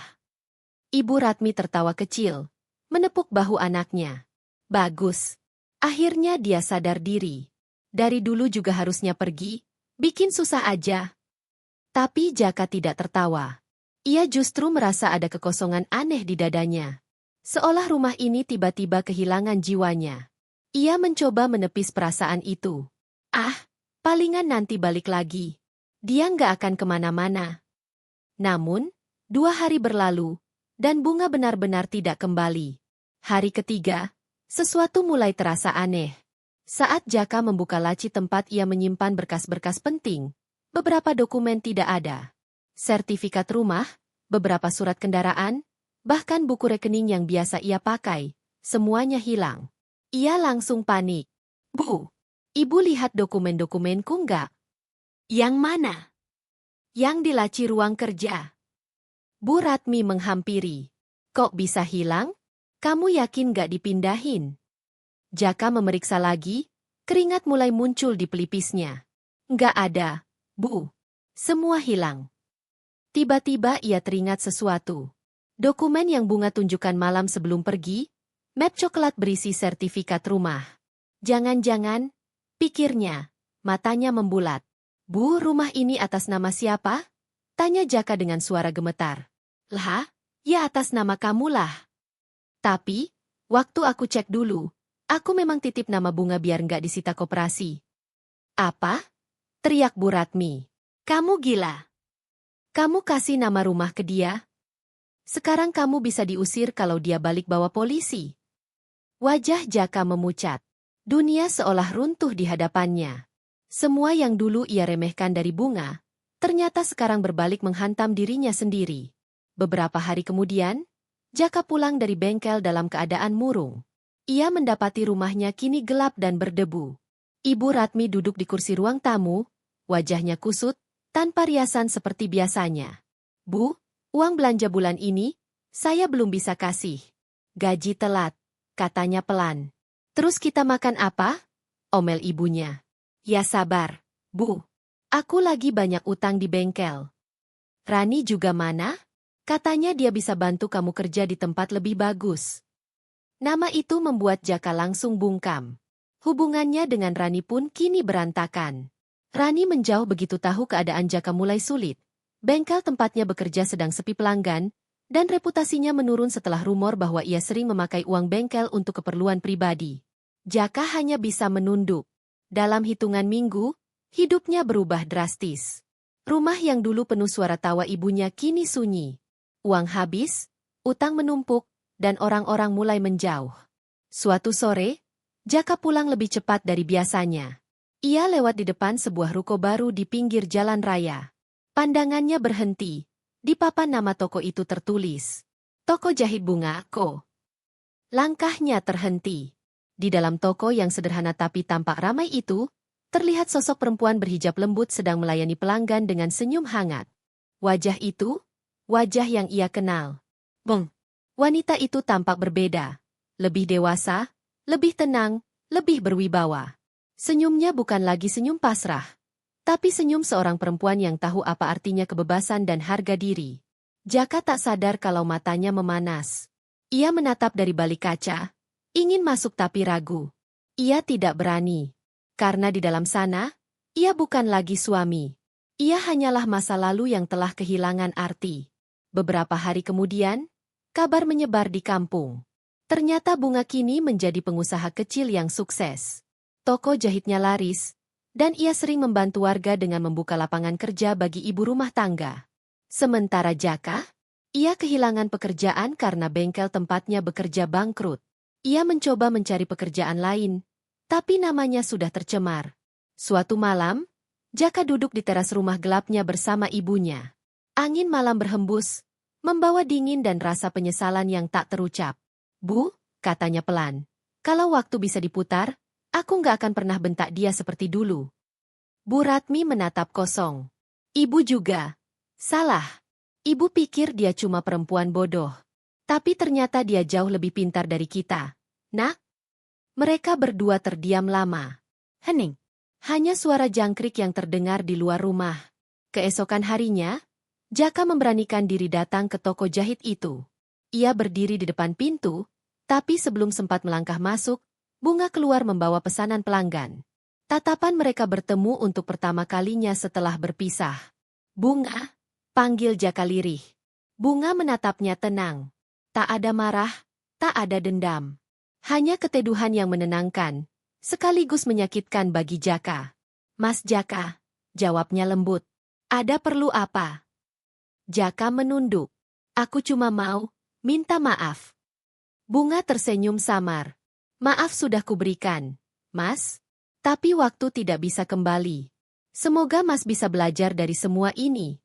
A: Ibu Ratmi tertawa kecil, menepuk bahu anaknya. Bagus. Akhirnya dia sadar diri. Dari dulu juga harusnya pergi, bikin susah aja. Tapi Jaka tidak tertawa. Ia justru merasa ada kekosongan aneh di dadanya. Seolah rumah ini tiba-tiba kehilangan jiwanya. Ia mencoba menepis perasaan itu. Ah, palingan nanti balik lagi. Dia nggak akan kemana-mana. Namun, 2 hari berlalu, dan bunga benar-benar tidak kembali. Hari ketiga, sesuatu mulai terasa aneh. Saat Jaka membuka laci tempat ia menyimpan berkas-berkas penting, beberapa dokumen tidak ada. Sertifikat rumah, beberapa surat kendaraan, bahkan buku rekening yang biasa ia pakai, semuanya hilang. Ia langsung panik. Bu, ibu lihat dokumen-dokumenku nggak? Yang mana? Yang di laci ruang kerja. Bu Ratmi menghampiri. Kok bisa hilang? Kamu yakin nggak dipindahin? Jaka memeriksa lagi, keringat mulai muncul di pelipisnya. Nggak ada, Bu. Semua hilang. Tiba-tiba ia teringat sesuatu. Dokumen yang bunga tunjukkan malam sebelum pergi, map coklat berisi sertifikat rumah. Jangan-jangan, pikirnya, matanya membulat. Bu, rumah ini atas nama siapa? Tanya Jaka dengan suara gemetar. Lah, ya atas nama kamulah. Tapi, waktu aku cek dulu, aku memang titip nama bunga biar nggak disita koperasi. Apa? Teriak Bu Ratmi. Kamu gila. Kamu kasih nama rumah ke dia? Sekarang kamu bisa diusir kalau dia balik bawa polisi. Wajah Jaka memucat. Dunia seolah runtuh di hadapannya. Semua yang dulu ia remehkan dari bunga, ternyata sekarang berbalik menghantam dirinya sendiri. Beberapa hari kemudian, Jaka pulang dari bengkel dalam keadaan murung. Ia mendapati rumahnya kini gelap dan berdebu. Ibu Ratmi duduk di kursi ruang tamu, wajahnya kusut, tanpa riasan seperti biasanya. Bu, uang belanja bulan ini, saya belum bisa kasih. Gaji telat, katanya pelan. Terus kita makan apa? Omel ibunya. Ya sabar, Bu. Aku lagi banyak utang di bengkel. Rani juga mana? Katanya dia bisa bantu kamu kerja di tempat lebih bagus. Nama itu membuat Jaka langsung bungkam. Hubungannya dengan Rani pun kini berantakan. Rani menjauh begitu tahu keadaan Jaka mulai sulit. Bengkel tempatnya bekerja sedang sepi pelanggan, dan reputasinya menurun setelah rumor bahwa ia sering memakai uang bengkel untuk keperluan pribadi. Jaka hanya bisa menunduk. Dalam hitungan minggu, hidupnya berubah drastis. Rumah yang dulu penuh suara tawa ibunya kini sunyi. Uang habis, utang menumpuk, dan orang-orang mulai menjauh. Suatu sore, Jaka pulang lebih cepat dari biasanya. Ia lewat di depan sebuah ruko baru di pinggir jalan raya. Pandangannya berhenti. Di papan nama toko itu tertulis, Toko Jahit Bunga Co. Langkahnya terhenti. Di dalam toko yang sederhana tapi tampak ramai itu, terlihat sosok perempuan berhijab lembut sedang melayani pelanggan dengan senyum hangat. Wajah itu, wajah yang ia kenal. Beng. Wanita itu tampak berbeda. Lebih dewasa, lebih tenang, lebih berwibawa. Senyumnya bukan lagi senyum pasrah, tapi senyum seorang perempuan yang tahu apa artinya kebebasan dan harga diri. Jaka tak sadar kalau matanya memanas. Ia menatap dari balik kaca, ingin masuk tapi ragu. Ia tidak berani. Karena di dalam sana, ia bukan lagi suami. Ia hanyalah masa lalu yang telah kehilangan arti. Beberapa hari kemudian, kabar menyebar di kampung. Ternyata Bunga kini menjadi pengusaha kecil yang sukses. Toko jahitnya laris, dan ia sering membantu warga dengan membuka lapangan kerja bagi ibu rumah tangga. Sementara Jaka, ia kehilangan pekerjaan karena bengkel tempatnya bekerja bangkrut. Ia mencoba mencari pekerjaan lain, tapi namanya sudah tercemar. Suatu malam, Jaka duduk di teras rumah gelapnya bersama ibunya. Angin malam berhembus, membawa dingin dan rasa penyesalan yang tak terucap. Bu, katanya pelan, kalau waktu bisa diputar, aku nggak akan pernah bentak dia seperti dulu. Bu Ratmi menatap kosong. Ibu juga. Salah. Ibu pikir dia cuma perempuan bodoh. Tapi ternyata dia jauh lebih pintar dari kita. Nak? Mereka berdua terdiam lama. Hening. Hanya suara jangkrik yang terdengar di luar rumah. Keesokan harinya, Jaka memberanikan diri datang ke toko jahit itu. Ia berdiri di depan pintu, tapi sebelum sempat melangkah masuk, Bunga keluar membawa pesanan pelanggan. Tatapan mereka bertemu untuk pertama kalinya setelah berpisah. Bunga, panggil Jaka lirih. Bunga menatapnya tenang. Tak ada marah, tak ada dendam. Hanya keteduhan yang menenangkan, sekaligus menyakitkan bagi Jaka. Mas Jaka, jawabnya lembut. Ada perlu apa? Jaka menunduk. Aku cuma mau minta maaf. Bunga tersenyum samar. Maaf sudah kuberikan, Mas. Tapi waktu tidak bisa kembali. Semoga Mas bisa belajar dari semua ini.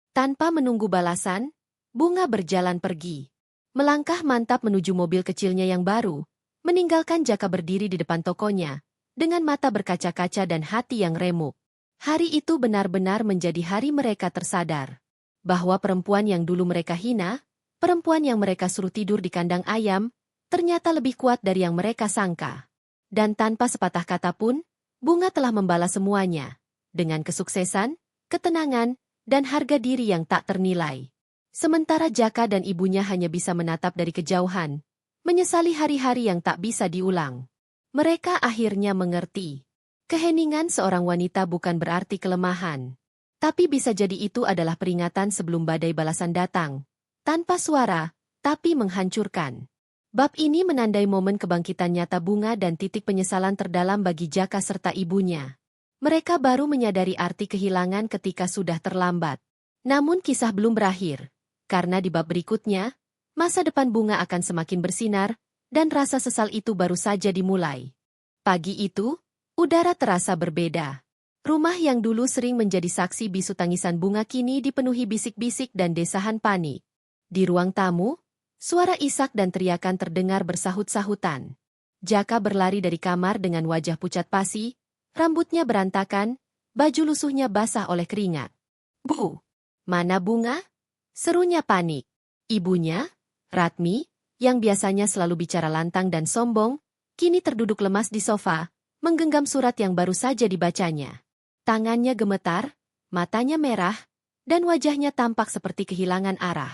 A: Tanpa menunggu balasan, Bunga berjalan pergi. Melangkah mantap menuju mobil kecilnya yang baru, meninggalkan Jaka berdiri di depan tokonya, dengan mata berkaca-kaca dan hati yang remuk. Hari itu benar-benar menjadi hari mereka tersadar bahwa perempuan yang dulu mereka hina, perempuan yang mereka suruh tidur di kandang ayam, ternyata lebih kuat dari yang mereka sangka. Dan tanpa sepatah kata pun, Bunga telah membalas semuanya, dengan kesuksesan, ketenangan, dan harga diri yang tak ternilai. Sementara Jaka dan ibunya hanya bisa menatap dari kejauhan, menyesali hari-hari yang tak bisa diulang. Mereka akhirnya mengerti. Keheningan seorang wanita bukan berarti kelemahan. Tapi bisa jadi itu adalah peringatan sebelum badai balasan datang. Tanpa suara, tapi menghancurkan. Bab ini menandai momen kebangkitan nyata Bunga dan titik penyesalan terdalam bagi Jaka serta ibunya. Mereka baru menyadari arti kehilangan ketika sudah terlambat. Namun kisah belum berakhir. Karena di bab berikutnya, masa depan Bunga akan semakin bersinar, dan rasa sesal itu baru saja dimulai. Pagi itu, udara terasa berbeda. Rumah yang dulu sering menjadi saksi bisu tangisan Bunga kini dipenuhi bisik-bisik dan desahan panik. Di ruang tamu, suara isak dan teriakan terdengar bersahut-sahutan. Jaka berlari dari kamar dengan wajah pucat pasi, rambutnya berantakan, baju lusuhnya basah oleh keringat. "Bu, mana Bunga?" serunya panik. Ibunya, Ratmi, yang biasanya selalu bicara lantang dan sombong, kini terduduk lemas di sofa, menggenggam surat yang baru saja dibacanya. Tangannya gemetar, matanya merah, dan wajahnya tampak seperti kehilangan arah.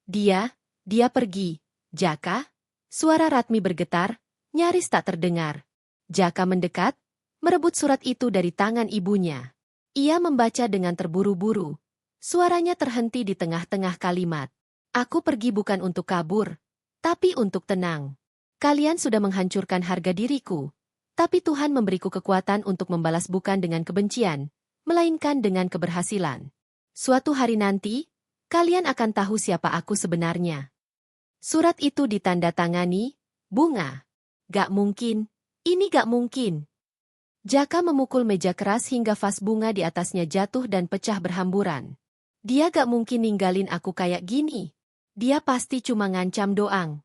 A: Dia pergi, Jaka." Suara Ratmi bergetar, nyaris tak terdengar. Jaka mendekat, merebut surat itu dari tangan ibunya. Ia membaca dengan terburu-buru. Suaranya terhenti di tengah-tengah kalimat. "Aku pergi bukan untuk kabur, tapi untuk tenang. Kalian sudah menghancurkan harga diriku, tapi Tuhan memberiku kekuatan untuk membalas bukan dengan kebencian, melainkan dengan keberhasilan. Suatu hari nanti, kalian akan tahu siapa aku sebenarnya." Surat itu ditandatangani, Bunga. "Gak mungkin, ini gak mungkin." Jaka memukul meja keras hingga vas bunga di atasnya jatuh dan pecah berhamburan. "Dia gak mungkin ninggalin aku kayak gini. Dia pasti cuma ngancam doang."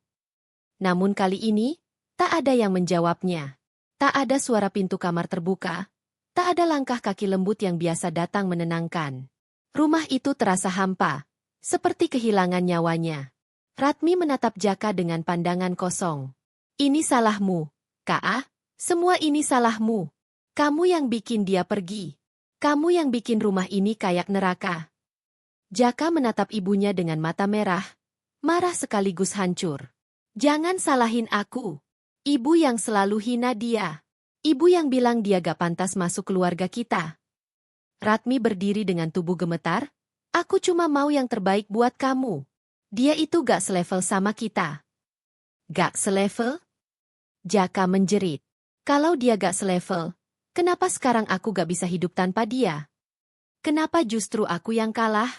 A: Namun kali ini, tak ada yang menjawabnya. Tak ada suara pintu kamar terbuka. Tak ada langkah kaki lembut yang biasa datang menenangkan. Rumah itu terasa hampa, seperti kehilangan nyawanya. Ratmi menatap Jaka dengan pandangan kosong. "Ini salahmu, Kak. Semua ini salahmu. Kamu yang bikin dia pergi. Kamu yang bikin rumah ini kayak neraka." Jaka menatap ibunya dengan mata merah, marah sekaligus hancur. "Jangan salahin aku. Ibu yang selalu hina dia. Ibu yang bilang dia gak pantas masuk keluarga kita." Ratmi berdiri dengan tubuh gemetar. "Aku cuma mau yang terbaik buat kamu. Dia itu gak selevel sama kita." "Gak selevel?" Jaka menjerit. "Kalau dia gak selevel, kenapa sekarang aku gak bisa hidup tanpa dia? Kenapa justru aku yang kalah?"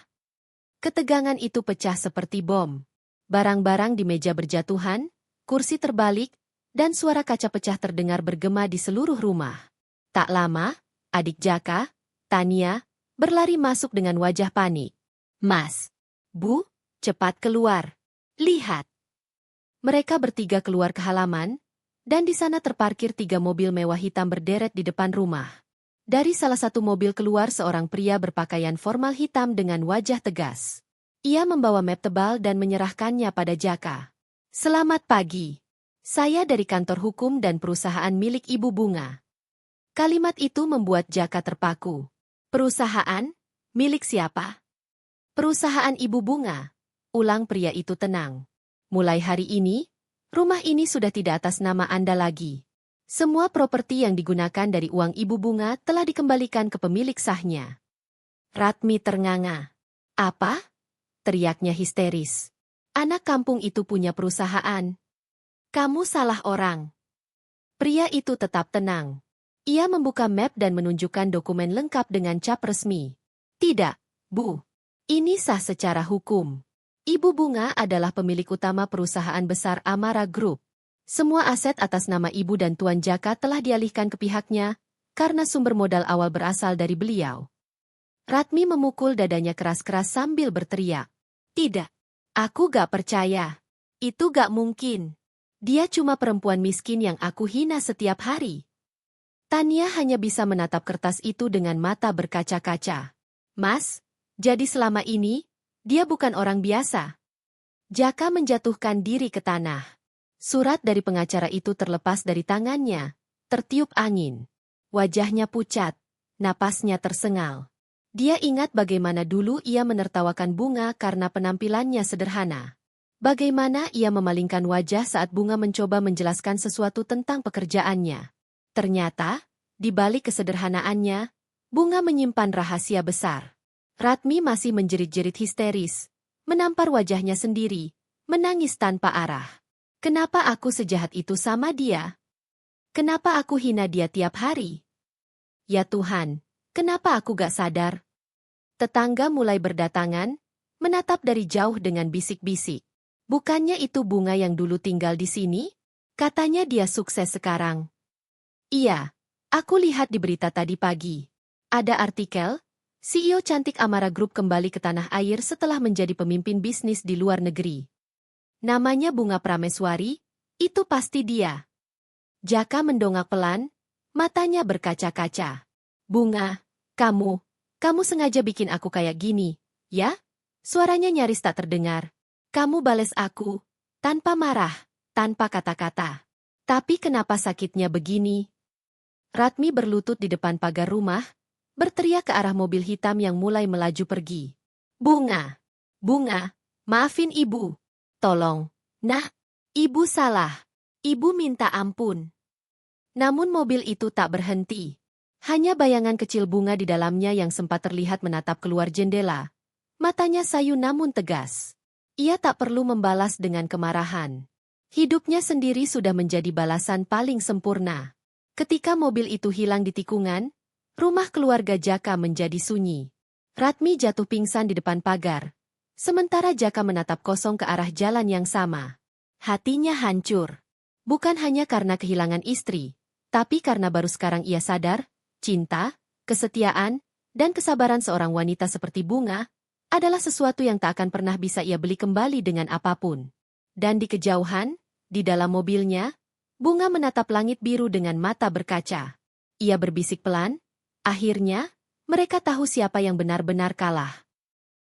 A: Ketegangan itu pecah seperti bom. Barang-barang di meja berjatuhan, kursi terbalik, dan suara kaca pecah terdengar bergema di seluruh rumah. Tak lama, adik Jaka, Tania, berlari masuk dengan wajah panik. "Mas, Bu, cepat keluar. Lihat." Mereka bertiga keluar ke halaman, dan di sana terparkir 3 mobil mewah hitam berderet di depan rumah. Dari salah satu mobil keluar seorang pria berpakaian formal hitam dengan wajah tegas. Ia membawa map tebal dan menyerahkannya pada Jaka. "Selamat pagi. Saya dari kantor hukum dan perusahaan milik Ibu Bunga." Kalimat itu membuat Jaka terpaku. "Perusahaan? Milik siapa?" "Perusahaan Ibu Bunga," ulang pria itu tenang. "Mulai hari ini, rumah ini sudah tidak atas nama Anda lagi. Semua properti yang digunakan dari uang Ibu Bunga telah dikembalikan ke pemilik sahnya." Ratmi ternganga. "Apa?" teriaknya histeris. "Anak kampung itu punya perusahaan. Kamu salah orang." Pria itu tetap tenang. Ia membuka map dan menunjukkan dokumen lengkap dengan cap resmi. "Tidak, Bu. Ini sah secara hukum. Ibu Bunga adalah pemilik utama perusahaan besar Amara Group. Semua aset atas nama ibu dan Tuan Jaka telah dialihkan ke pihaknya, karena sumber modal awal berasal dari beliau. Ratmi memukul dadanya keras-keras sambil berteriak. Tidak. Aku gak percaya. Itu gak mungkin. Dia cuma perempuan miskin yang aku hina setiap hari. Tania hanya bisa menatap kertas itu dengan mata berkaca-kaca. Mas, jadi selama ini, dia bukan orang biasa. Jaka menjatuhkan diri ke tanah. Surat dari pengacara itu terlepas dari tangannya, tertiup angin. Wajahnya pucat, napasnya tersengal. Dia ingat bagaimana dulu ia menertawakan Bunga karena penampilannya sederhana. Bagaimana ia memalingkan wajah saat Bunga mencoba menjelaskan sesuatu tentang pekerjaannya. Ternyata, di balik kesederhanaannya, Bunga menyimpan rahasia besar. Ratmi masih menjerit-jerit histeris, menampar wajahnya sendiri, menangis tanpa arah. Kenapa aku sejahat itu sama dia? Kenapa aku hina dia tiap hari? Ya Tuhan, kenapa aku gak sadar? Tetangga mulai berdatangan, menatap dari jauh dengan bisik-bisik. Bukannya itu Bunga yang dulu tinggal di sini? Katanya dia sukses sekarang. Iya, aku lihat di berita tadi pagi. Ada artikel, CEO cantik Amara Group kembali ke tanah air setelah menjadi pemimpin bisnis di luar negeri. Namanya Bunga Prameswari, itu pasti dia. Jaka mendongak pelan, matanya berkaca-kaca. Bunga, kamu sengaja bikin aku kayak gini, ya? Suaranya nyaris tak terdengar. Kamu bales aku, tanpa marah, tanpa kata-kata. Tapi kenapa sakitnya begini? Ratmi berlutut di depan pagar rumah, berteriak ke arah mobil hitam yang mulai melaju pergi. Bunga, maafin ibu. Tolong, nak, ibu salah. Ibu minta ampun. Namun mobil itu tak berhenti. Hanya bayangan kecil Bunga di dalamnya yang sempat terlihat menatap keluar jendela. Matanya sayu namun tegas. Ia tak perlu membalas dengan kemarahan. Hidupnya sendiri sudah menjadi balasan paling sempurna. Ketika mobil itu hilang di tikungan, rumah keluarga Jaka menjadi sunyi. Ratmi jatuh pingsan di depan pagar. Sementara Jaka menatap kosong ke arah jalan yang sama. Hatinya hancur. Bukan hanya karena kehilangan istri, tapi karena baru sekarang ia sadar, cinta, kesetiaan, dan kesabaran seorang wanita seperti Bunga adalah sesuatu yang tak akan pernah bisa ia beli kembali dengan apapun. Dan di kejauhan, di dalam mobilnya, Bunga menatap langit biru dengan mata berkaca. Ia berbisik pelan, akhirnya, mereka tahu siapa yang benar-benar kalah.